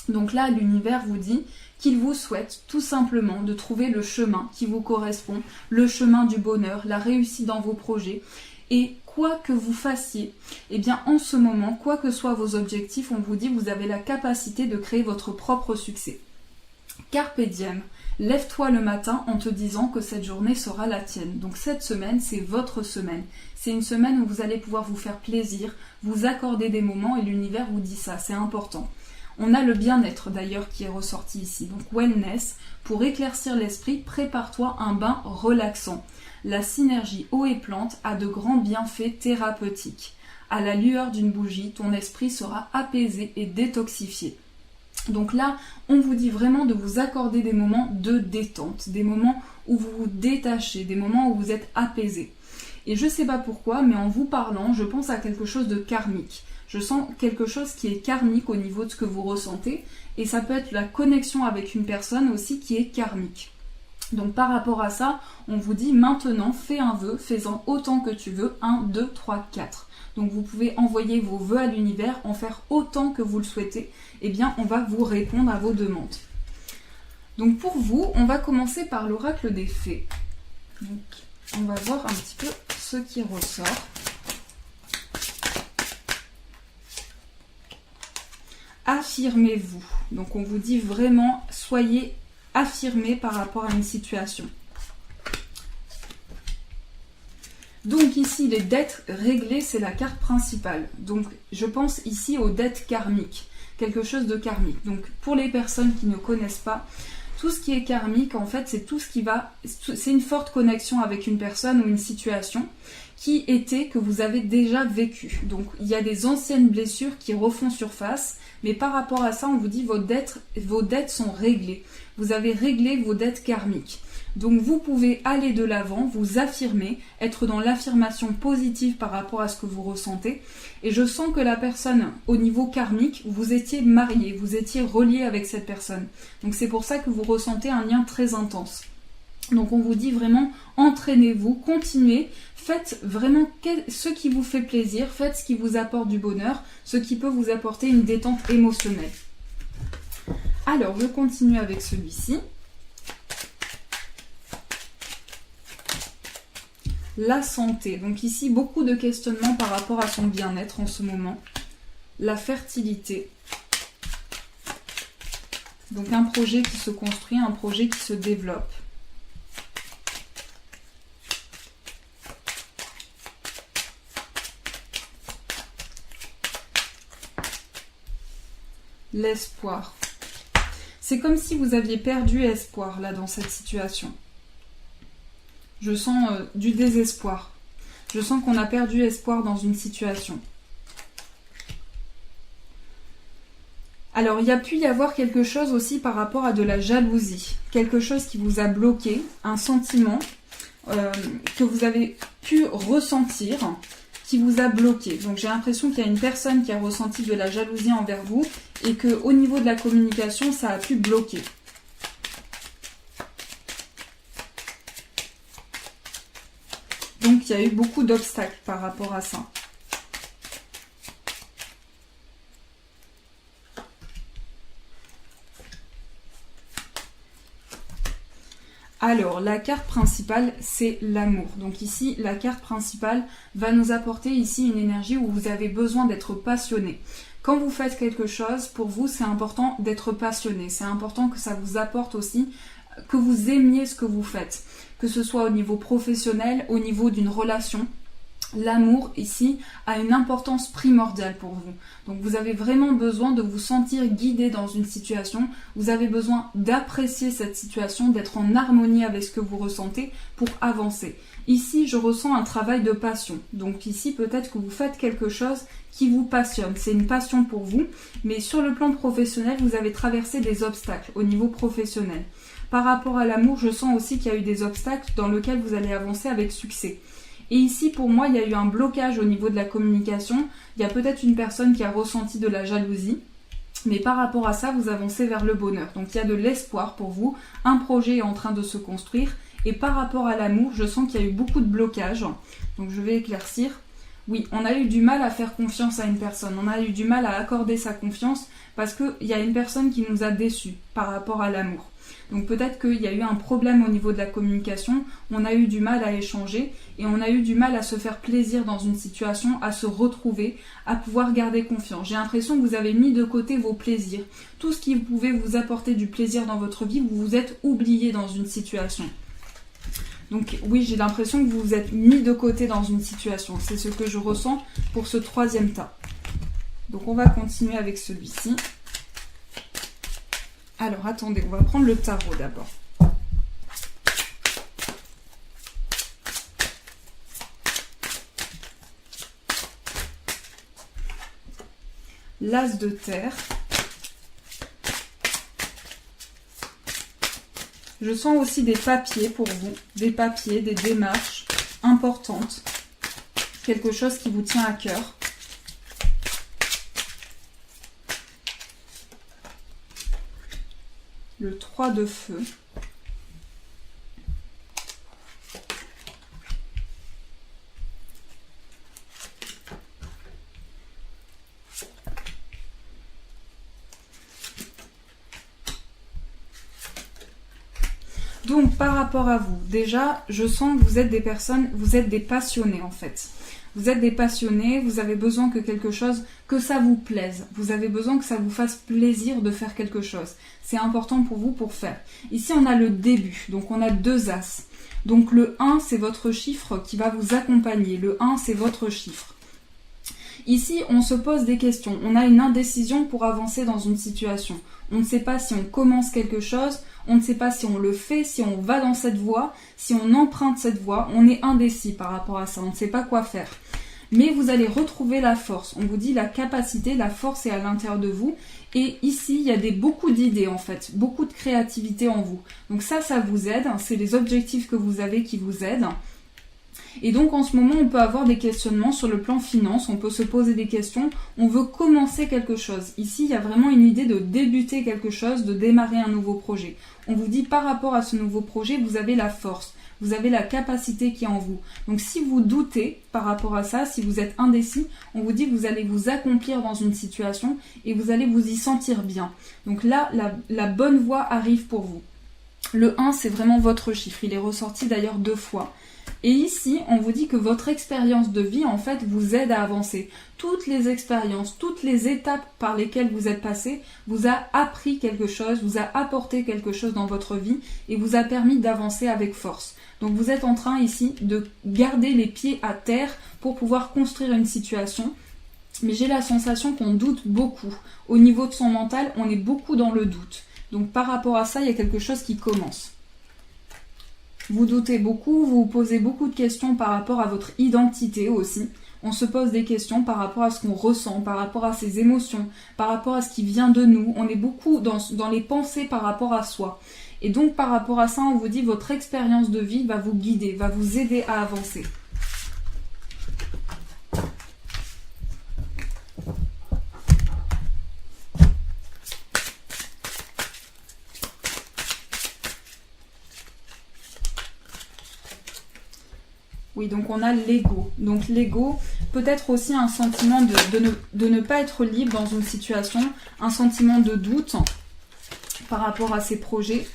Donc là, l'univers vous dit qu'il vous souhaite tout simplement de trouver le chemin qui vous correspond, le chemin du bonheur, la réussite dans vos projets. Et quoi que vous fassiez, eh bien en ce moment, quoi que soient vos objectifs, on vous dit que vous avez la capacité de créer votre propre succès. Carpe diem. Lève-toi le matin en te disant que cette journée sera la tienne. Donc cette semaine, c'est votre semaine. C'est une semaine où vous allez pouvoir vous faire plaisir, vous accorder des moments et l'univers vous dit ça, c'est important. On a le bien-être d'ailleurs qui est ressorti ici. Donc wellness, pour éclaircir l'esprit, prépare-toi un bain relaxant. La synergie eau et plante a de grands bienfaits thérapeutiques. À la lueur d'une bougie, ton esprit sera apaisé et détoxifié. Donc là, on vous dit vraiment de vous accorder des moments de détente, des moments où vous vous détachez, des moments où vous êtes apaisé. Et je ne sais pas pourquoi, mais en vous parlant, je pense à quelque chose de karmique. Je sens quelque chose qui est karmique au niveau de ce que vous ressentez, et ça peut être la connexion avec une personne aussi qui est karmique. Donc par rapport à ça, on vous dit maintenant, fais un vœu, fais-en autant que tu veux, 1, 2, 3, 4. Donc vous pouvez envoyer vos vœux à l'univers, en faire autant que vous le souhaitez, eh bien on va vous répondre à vos demandes. Donc pour vous, on va commencer par l'oracle des fées. Donc on va voir un petit peu ce qui ressort. Affirmez-vous. Donc on vous dit vraiment, soyez affirmés par rapport à une situation. Donc ici, les dettes réglées, c'est la carte principale. Donc je pense ici aux dettes karmiques, quelque chose de karmique. Donc pour les personnes qui ne connaissent pas, tout ce qui est karmique, en fait, c'est tout ce qui va... C'est une forte connexion avec une personne ou une situation qui était que vous avez déjà vécu. Donc il y a des anciennes blessures qui refont surface, mais par rapport à ça, on vous dit vos dettes sont réglées. Vous avez réglé vos dettes karmiques. Donc vous pouvez aller de l'avant, vous affirmer, être dans l'affirmation positive par rapport à ce que vous ressentez. Et je sens que la personne, au niveau karmique, vous étiez marié, vous étiez relié avec cette personne. Donc c'est pour ça que vous ressentez un lien très intense. Donc on vous dit vraiment, entraînez-vous, continuez, faites vraiment ce qui vous fait plaisir, faites ce qui vous apporte du bonheur, ce qui peut vous apporter une détente émotionnelle. Alors je continue avec celui-ci. La santé. Donc ici, beaucoup de questionnements par rapport à son bien-être en ce moment. La fertilité. Donc un projet qui se construit, un projet qui se développe. L'espoir. C'est comme si vous aviez perdu espoir là dans cette situation. Je sens du désespoir. Je sens qu'on a perdu espoir dans une situation. Alors, il y a pu y avoir quelque chose aussi par rapport à de la jalousie. Quelque chose qui vous a bloqué, un sentiment que vous avez pu ressentir, qui vous a bloqué. Donc, j'ai l'impression qu'il y a une personne qui a ressenti de la jalousie envers vous et qu'au niveau de la communication, ça a pu bloquer. Donc, il y a eu beaucoup d'obstacles par rapport à ça. Alors, la carte principale, c'est l'amour. Donc ici, la carte principale va nous apporter ici une énergie où vous avez besoin d'être passionné. Quand vous faites quelque chose, pour vous, c'est important d'être passionné. C'est important que ça vous apporte aussi que vous aimiez ce que vous faites, que ce soit au niveau professionnel, au niveau d'une relation. L'amour ici a une importance primordiale pour vous. Donc vous avez vraiment besoin de vous sentir guidé dans une situation. Vous avez besoin d'apprécier cette situation, d'être en harmonie avec ce que vous ressentez pour avancer. Ici, je ressens un travail de passion. Donc ici, peut-être que vous faites quelque chose qui vous passionne. C'est une passion pour vous. Mais sur le plan professionnel, vous avez traversé des obstacles au niveau professionnel. Par rapport à l'amour, je sens aussi qu'il y a eu des obstacles dans lesquels vous allez avancer avec succès. Et ici, pour moi, il y a eu un blocage au niveau de la communication. Il y a peut-être une personne qui a ressenti de la jalousie. Mais par rapport à ça, vous avancez vers le bonheur. Donc il y a de l'espoir pour vous. Un projet est en train de se construire. Et par rapport à l'amour, je sens qu'il y a eu beaucoup de blocages. Donc je vais éclaircir. Oui, on a eu du mal à faire confiance à une personne. On a eu du mal à accorder sa confiance parce qu'il y a une personne qui nous a déçus par rapport à l'amour. Donc peut-être qu'il y a eu un problème au niveau de la communication, on a eu du mal à échanger et on a eu du mal à se faire plaisir dans une situation, à se retrouver, à pouvoir garder confiance. J'ai l'impression que vous avez mis de côté vos plaisirs. Tout ce qui pouvait vous apporter du plaisir dans votre vie, vous vous êtes oublié dans une situation. Donc oui, j'ai l'impression que vous vous êtes mis de côté dans une situation. C'est ce que je ressens pour ce troisième tas. Donc on va continuer avec celui-ci. Alors attendez, on va prendre le tarot d'abord. L'as de terre. Je sens aussi des papiers pour vous, des papiers, des démarches importantes, quelque chose qui vous tient à cœur. Le 3 de feu. Donc par rapport à vous, déjà je sens que vous êtes des personnes, vous êtes des passionnés en fait. Vous êtes des passionnés, vous avez besoin que quelque chose, que ça vous plaise. Vous avez besoin que ça vous fasse plaisir de faire quelque chose. C'est important pour vous pour faire. Ici on a le début, donc on a 2 as. Donc le 1 c'est votre chiffre qui va vous accompagner. Le 1 c'est votre chiffre. Ici, on se pose des questions. On a une indécision pour avancer dans une situation. On ne sait pas si on commence quelque chose, on ne sait pas si on le fait, si on va dans cette voie, si on emprunte cette voie. On est indécis par rapport à ça, on ne sait pas quoi faire. Mais vous allez retrouver la force. On vous dit la capacité, la force est à l'intérieur de vous. Et ici, il y a beaucoup d'idées en fait, beaucoup de créativité en vous. Donc ça vous aide. C'est les objectifs que vous avez qui vous aident. Et donc en ce moment, on peut avoir des questionnements sur le plan finance, on peut se poser des questions, on veut commencer quelque chose. Ici, il y a vraiment une idée de débuter quelque chose, de démarrer un nouveau projet. On vous dit par rapport à ce nouveau projet, vous avez la force, vous avez la capacité qui est en vous. Donc si vous doutez par rapport à ça, si vous êtes indécis, on vous dit que vous allez vous accomplir dans une situation et vous allez vous y sentir bien. Donc là, la bonne voie arrive pour vous. Le 1, c'est vraiment votre chiffre, il est ressorti d'ailleurs 2 fois. Et ici, on vous dit que votre expérience de vie, en fait, vous aide à avancer. Toutes les expériences, toutes les étapes par lesquelles vous êtes passé, vous a appris quelque chose, vous a apporté quelque chose dans votre vie et vous a permis d'avancer avec force. Donc vous êtes en train ici de garder les pieds à terre pour pouvoir construire une situation. Mais j'ai la sensation qu'on doute beaucoup. Au niveau de son mental, on est beaucoup dans le doute. Donc par rapport à ça, il y a quelque chose qui commence. Vous doutez beaucoup, vous vous posez beaucoup de questions par rapport à votre identité aussi. On se pose des questions par rapport à ce qu'on ressent, par rapport à ses émotions, par rapport à ce qui vient de nous. On est beaucoup dans les pensées par rapport à soi. Et donc par rapport à ça, on vous dit votre expérience de vie va vous guider, va vous aider à avancer. Oui, donc on a l'ego. Donc l'ego, peut-être aussi un sentiment de ne pas être libre dans une situation, un sentiment de doute par rapport à ses projets.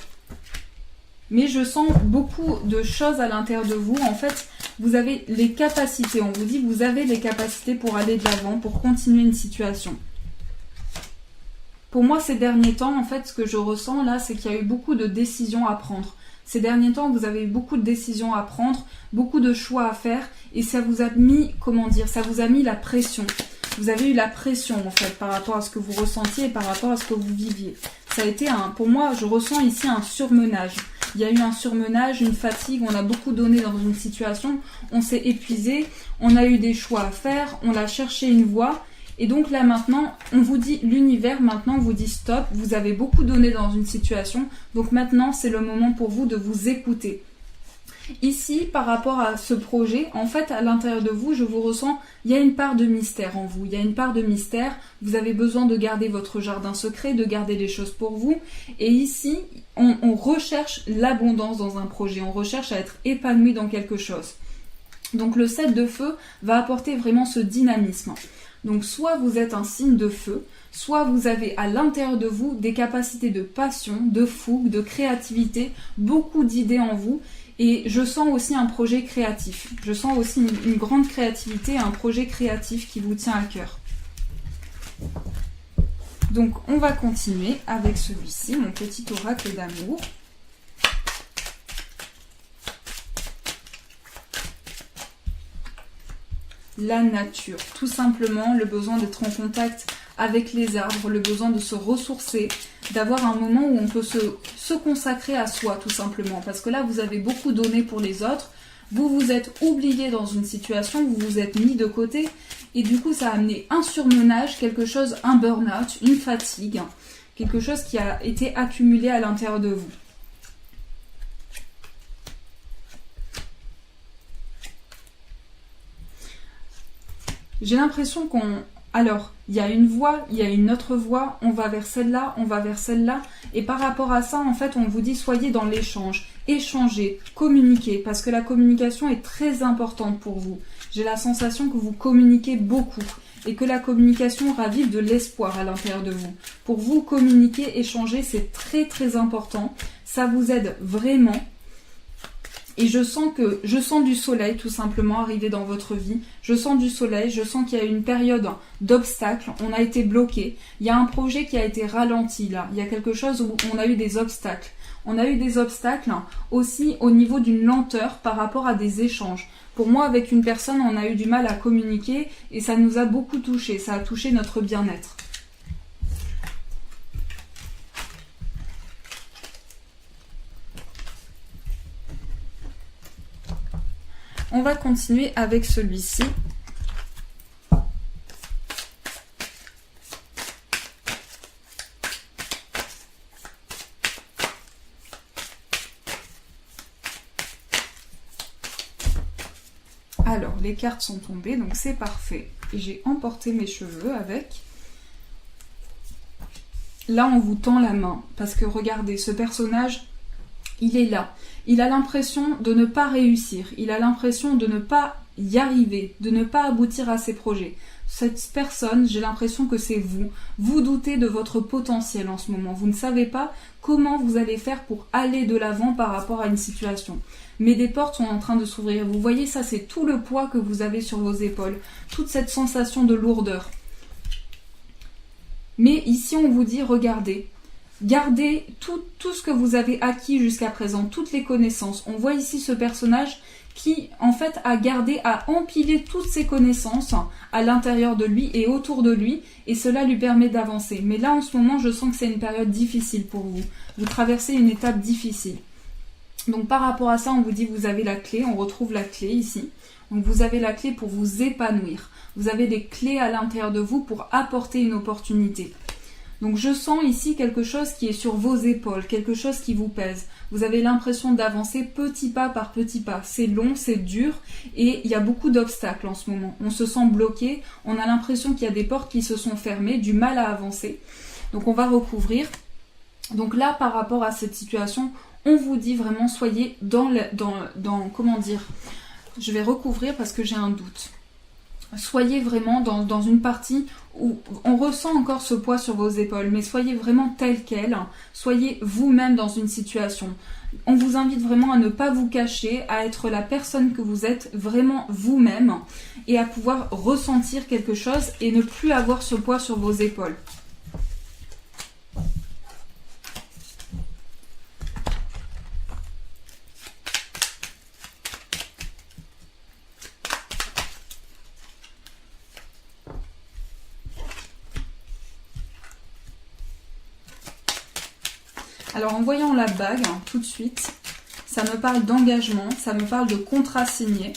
Mais je sens beaucoup de choses à l'intérieur de vous. En fait, vous avez les capacités. On vous dit que vous avez les capacités pour aller de l'avant, pour continuer une situation. Pour moi, ces derniers temps, en fait, ce que je ressens là, c'est qu'il y a eu beaucoup de décisions à prendre. Ces derniers temps, vous avez eu beaucoup de décisions à prendre, beaucoup de choix à faire, et ça vous a mis, comment dire, ça vous a mis la pression. Vous avez eu la pression, en fait, par rapport à ce que vous ressentiez et par rapport à ce que vous viviez. Ça a été pour moi, je ressens ici un surmenage. Il y a eu un surmenage, une fatigue, on a beaucoup donné dans une situation, on s'est épuisé, on a eu des choix à faire, on a cherché une voie. Et donc là maintenant, on vous dit, l'univers maintenant vous dit stop, vous avez beaucoup donné dans une situation, donc maintenant c'est le moment pour vous de vous écouter. Ici, par rapport à ce projet, en fait, à l'intérieur de vous, je vous ressens, il y a une part de mystère en vous. Il y a une part de mystère. Vous avez besoin de garder votre jardin secret, de garder les choses pour vous. Et ici, on recherche l'abondance dans un projet. On recherche à être épanoui dans quelque chose. Donc, le 7 de feu va apporter vraiment ce dynamisme. Donc, soit vous êtes un signe de feu, soit vous avez à l'intérieur de vous des capacités de passion, de fougue, de créativité, beaucoup d'idées en vous. Et je sens aussi un projet créatif. Je sens aussi une grande créativité, un projet créatif qui vous tient à cœur. Donc, on va continuer avec celui-ci, mon petit oracle d'amour. La nature, tout simplement, le besoin d'être en contact avec les arbres, le besoin de se ressourcer, d'avoir un moment où on peut se consacrer à soi, tout simplement. Parce que là, vous avez beaucoup donné pour les autres, vous vous êtes oublié dans une situation, vous vous êtes mis de côté, et du coup, ça a amené un surmenage, quelque chose, un burn-out, une fatigue, quelque chose qui a été accumulé à l'intérieur de vous. J'ai l'impression alors, il y a une voie, il y a une autre voie, on va vers celle-là, on va vers celle-là. Et par rapport à ça, en fait, on vous dit soyez dans l'échange, échangez, communiquez, parce que la communication est très importante pour vous. J'ai la sensation que vous communiquez beaucoup et que la communication ravive de l'espoir à l'intérieur de vous. Pour vous, communiquer, échanger, c'est très très important. Ça vous aide vraiment. Et je sens du soleil tout simplement arriver dans votre vie. Je sens du soleil, je sens qu'il y a une période d'obstacles. On a été bloqué. Il y a un projet qui a été ralenti là. Il y a quelque chose où on a eu des obstacles. On a eu des obstacles aussi au niveau d'une lenteur par rapport à des échanges. Pour moi, avec une personne, on a eu du mal à communiquer et ça nous a beaucoup touché. Ça a touché notre bien-être. On va continuer avec celui-ci. Alors, les cartes sont tombées, donc c'est parfait. Et j'ai emporté mes cheveux avec. Là, on vous tend la main, parce que regardez, ce personnage, il est là. Il a l'impression de ne pas réussir. Il a l'impression de ne pas y arriver, de ne pas aboutir à ses projets. Cette personne, j'ai l'impression que c'est vous. Vous doutez de votre potentiel en ce moment. Vous ne savez pas comment vous allez faire pour aller de l'avant par rapport à une situation. Mais des portes sont en train de s'ouvrir. Vous voyez, ça, c'est tout le poids que vous avez sur vos épaules. Toute cette sensation de lourdeur. Mais ici, on vous dit, regardez. Gardez tout ce que vous avez acquis jusqu'à présent, toutes les connaissances. On voit ici ce personnage qui, en fait, a empilé toutes ses connaissances à l'intérieur de lui et autour de lui, et cela lui permet d'avancer. Mais là, en ce moment, je sens que c'est une période difficile pour vous. Vous traversez une étape difficile. Donc, par rapport à ça, on vous dit, vous avez la clé, on retrouve la clé ici. Donc, vous avez la clé pour vous épanouir. Vous avez des clés à l'intérieur de vous pour apporter une opportunité. Donc je sens ici quelque chose qui est sur vos épaules, quelque chose qui vous pèse. Vous avez l'impression d'avancer petit pas par petit pas. C'est long, c'est dur et il y a beaucoup d'obstacles en ce moment. On se sent bloqué, on a l'impression qu'il y a des portes qui se sont fermées, du mal à avancer. Donc on va recouvrir. Donc là, par rapport à cette situation, on vous dit vraiment soyez comment dire, je vais recouvrir parce que j'ai un doute. Soyez vraiment dans une partie où on ressent encore ce poids sur vos épaules, mais soyez vraiment tel quel, soyez vous-même dans une situation. On vous invite vraiment à ne pas vous cacher, à être la personne que vous êtes, vraiment vous-même, et à pouvoir ressentir quelque chose et ne plus avoir ce poids sur vos épaules. Alors en voyant la bague, tout de suite, ça me parle d'engagement, ça me parle de contrat signé.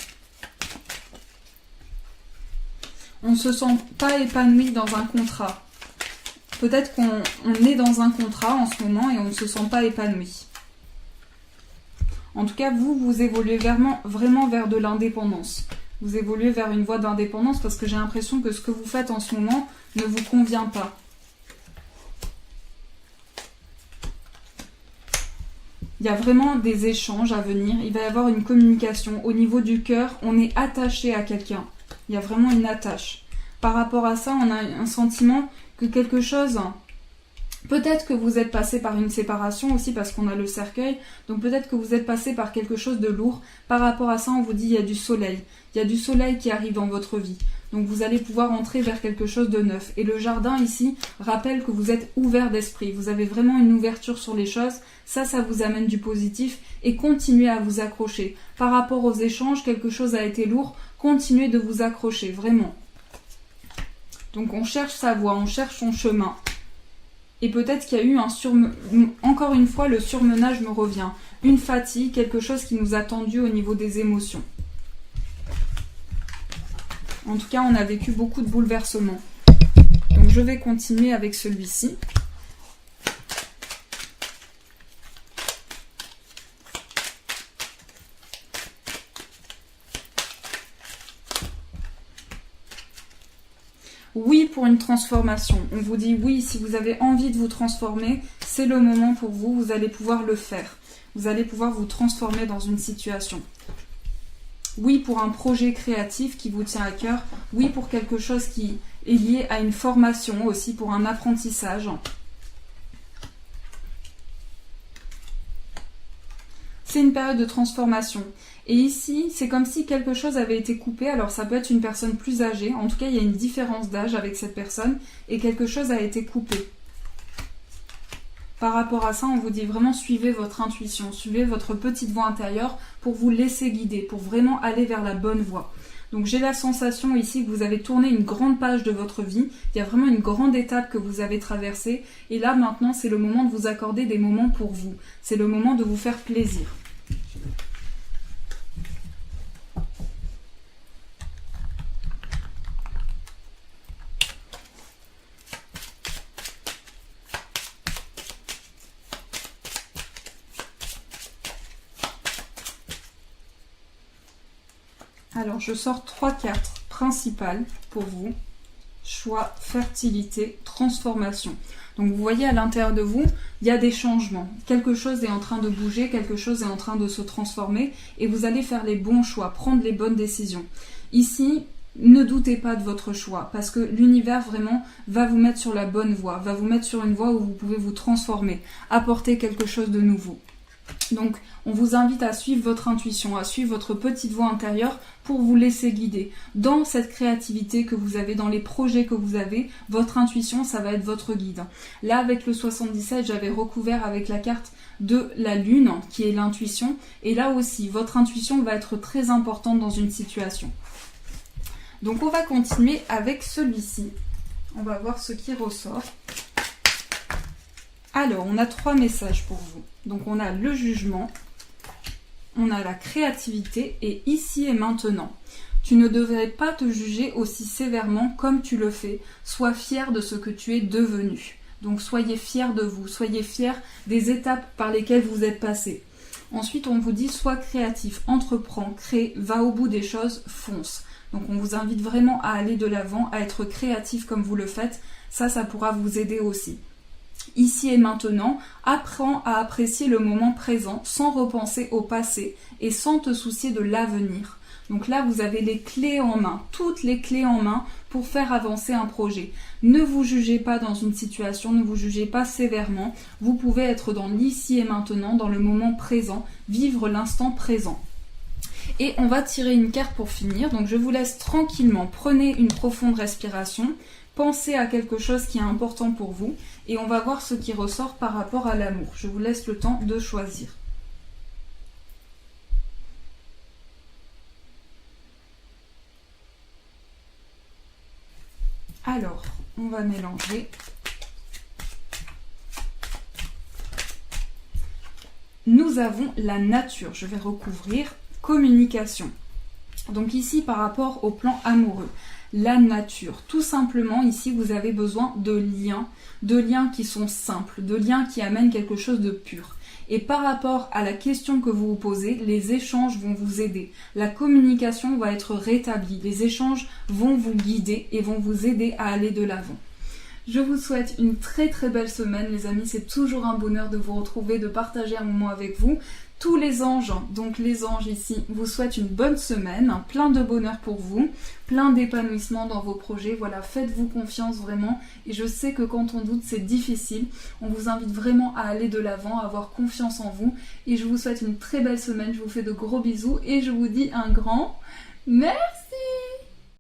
On ne se sent pas épanoui dans un contrat. Peut-être qu'on est dans un contrat en ce moment et on ne se sent pas épanoui. En tout cas, vous évoluez vraiment vers de l'indépendance. Vous évoluez vers une voie d'indépendance parce que j'ai l'impression que ce que vous faites en ce moment ne vous convient pas. Il y a vraiment des échanges à venir. Il va y avoir une communication. Au niveau du cœur, on est attaché à quelqu'un. Il y a vraiment une attache. Par rapport à ça, on a un sentiment que quelque chose... Peut-être que vous êtes passé par une séparation aussi parce qu'on a le cercueil. Donc peut-être que vous êtes passé par quelque chose de lourd. Par rapport à ça, on vous dit il y a du soleil. Il y a du soleil qui arrive dans votre vie. Donc vous allez pouvoir entrer vers quelque chose de neuf. Et le jardin ici rappelle que vous êtes ouvert d'esprit. Vous avez vraiment une ouverture sur les choses. Ça vous amène du positif. Et continuez à vous accrocher. Par rapport aux échanges, quelque chose a été lourd. Continuez de vous accrocher, vraiment. Donc on cherche sa voie, on cherche son chemin. Et peut-être qu'il y a eu encore une fois, le surmenage me revient. Une fatigue, quelque chose qui nous a tendu au niveau des émotions. En tout cas, on a vécu beaucoup de bouleversements. Donc je vais continuer avec celui-ci. Oui pour une transformation. On vous dit oui, si vous avez envie de vous transformer, c'est le moment pour vous, vous allez pouvoir le faire. Vous allez pouvoir vous transformer dans une situation. Oui pour un projet créatif qui vous tient à cœur. Oui pour quelque chose qui est lié à une formation aussi, pour un apprentissage. C'est une période de transformation. Et ici, c'est comme si quelque chose avait été coupé. Alors ça peut être une personne plus âgée. En tout cas, il y a une différence d'âge avec cette personne. Et quelque chose a été coupé. Par rapport à ça, on vous dit vraiment suivez votre intuition. Suivez votre petite voix intérieure pour vous laisser guider. Pour vraiment aller vers la bonne voie. Donc j'ai la sensation ici que vous avez tourné une grande page de votre vie. Il y a vraiment une grande étape que vous avez traversée. Et là, maintenant, c'est le moment de vous accorder des moments pour vous. C'est le moment de vous faire plaisir. Alors, je sors 3 cartes principales pour vous. Choix, fertilité, transformation. Donc, vous voyez à l'intérieur de vous, il y a des changements. Quelque chose est en train de bouger, quelque chose est en train de se transformer et vous allez faire les bons choix, prendre les bonnes décisions. Ici, ne doutez pas de votre choix parce que l'univers vraiment va vous mettre sur la bonne voie, va vous mettre sur une voie où vous pouvez vous transformer, apporter quelque chose de nouveau. Donc, on vous invite à suivre votre intuition, à suivre votre petite voix intérieure pour vous laisser guider. Dans cette créativité que vous avez, dans les projets que vous avez, votre intuition, ça va être votre guide. Là, avec le 77, j'avais recouvert avec la carte de la lune, qui est l'intuition. Et là aussi, votre intuition va être très importante dans une situation. Donc, on va continuer avec celui-ci. On va voir ce qui ressort. Alors, on a 3 messages pour vous. Donc, on a le jugement, on a la créativité et ici et maintenant. Tu ne devrais pas te juger aussi sévèrement comme tu le fais. Sois fier de ce que tu es devenu. Donc, soyez fiers de vous. Soyez fiers des étapes par lesquelles vous êtes passé. Ensuite, on vous dit sois créatif, entreprends, crée, va au bout des choses, fonce. Donc, on vous invite vraiment à aller de l'avant, à être créatif comme vous le faites. Ça pourra vous aider aussi. Ici et maintenant, apprends à apprécier le moment présent sans repenser au passé et sans te soucier de l'avenir. Donc là, vous avez les clés en main, toutes les clés en main pour faire avancer un projet. Ne vous jugez pas dans une situation, ne vous jugez pas sévèrement. Vous pouvez être dans l'ici et maintenant, dans le moment présent, vivre l'instant présent. Et on va tirer une carte pour finir. Donc je vous laisse tranquillement, prenez une profonde respiration. Pensez à quelque chose qui est important pour vous et on va voir ce qui ressort par rapport à l'amour. Je vous laisse le temps de choisir. Alors, on va mélanger. nous avons la nature. Je vais recouvrir communication. Donc ici, par rapport au plan amoureux, la nature. Tout simplement, ici, vous avez besoin de liens qui sont simples, de liens qui amènent quelque chose de pur. Et par rapport à la question que vous vous posez, les échanges vont vous aider. La communication va être rétablie. Les échanges vont vous guider et vont vous aider à aller de l'avant. Je vous souhaite une très très belle semaine, les amis. C'est toujours un bonheur de vous retrouver, de partager un moment avec vous. Tous les anges, donc les anges ici, vous souhaitent une bonne semaine, plein de bonheur pour vous, plein d'épanouissement dans vos projets. Voilà, faites-vous confiance vraiment. Et je sais que quand on doute, c'est difficile. On vous invite vraiment à aller de l'avant, à avoir confiance en vous. Et je vous souhaite une très belle semaine. Je vous fais de gros bisous et je vous dis un grand merci.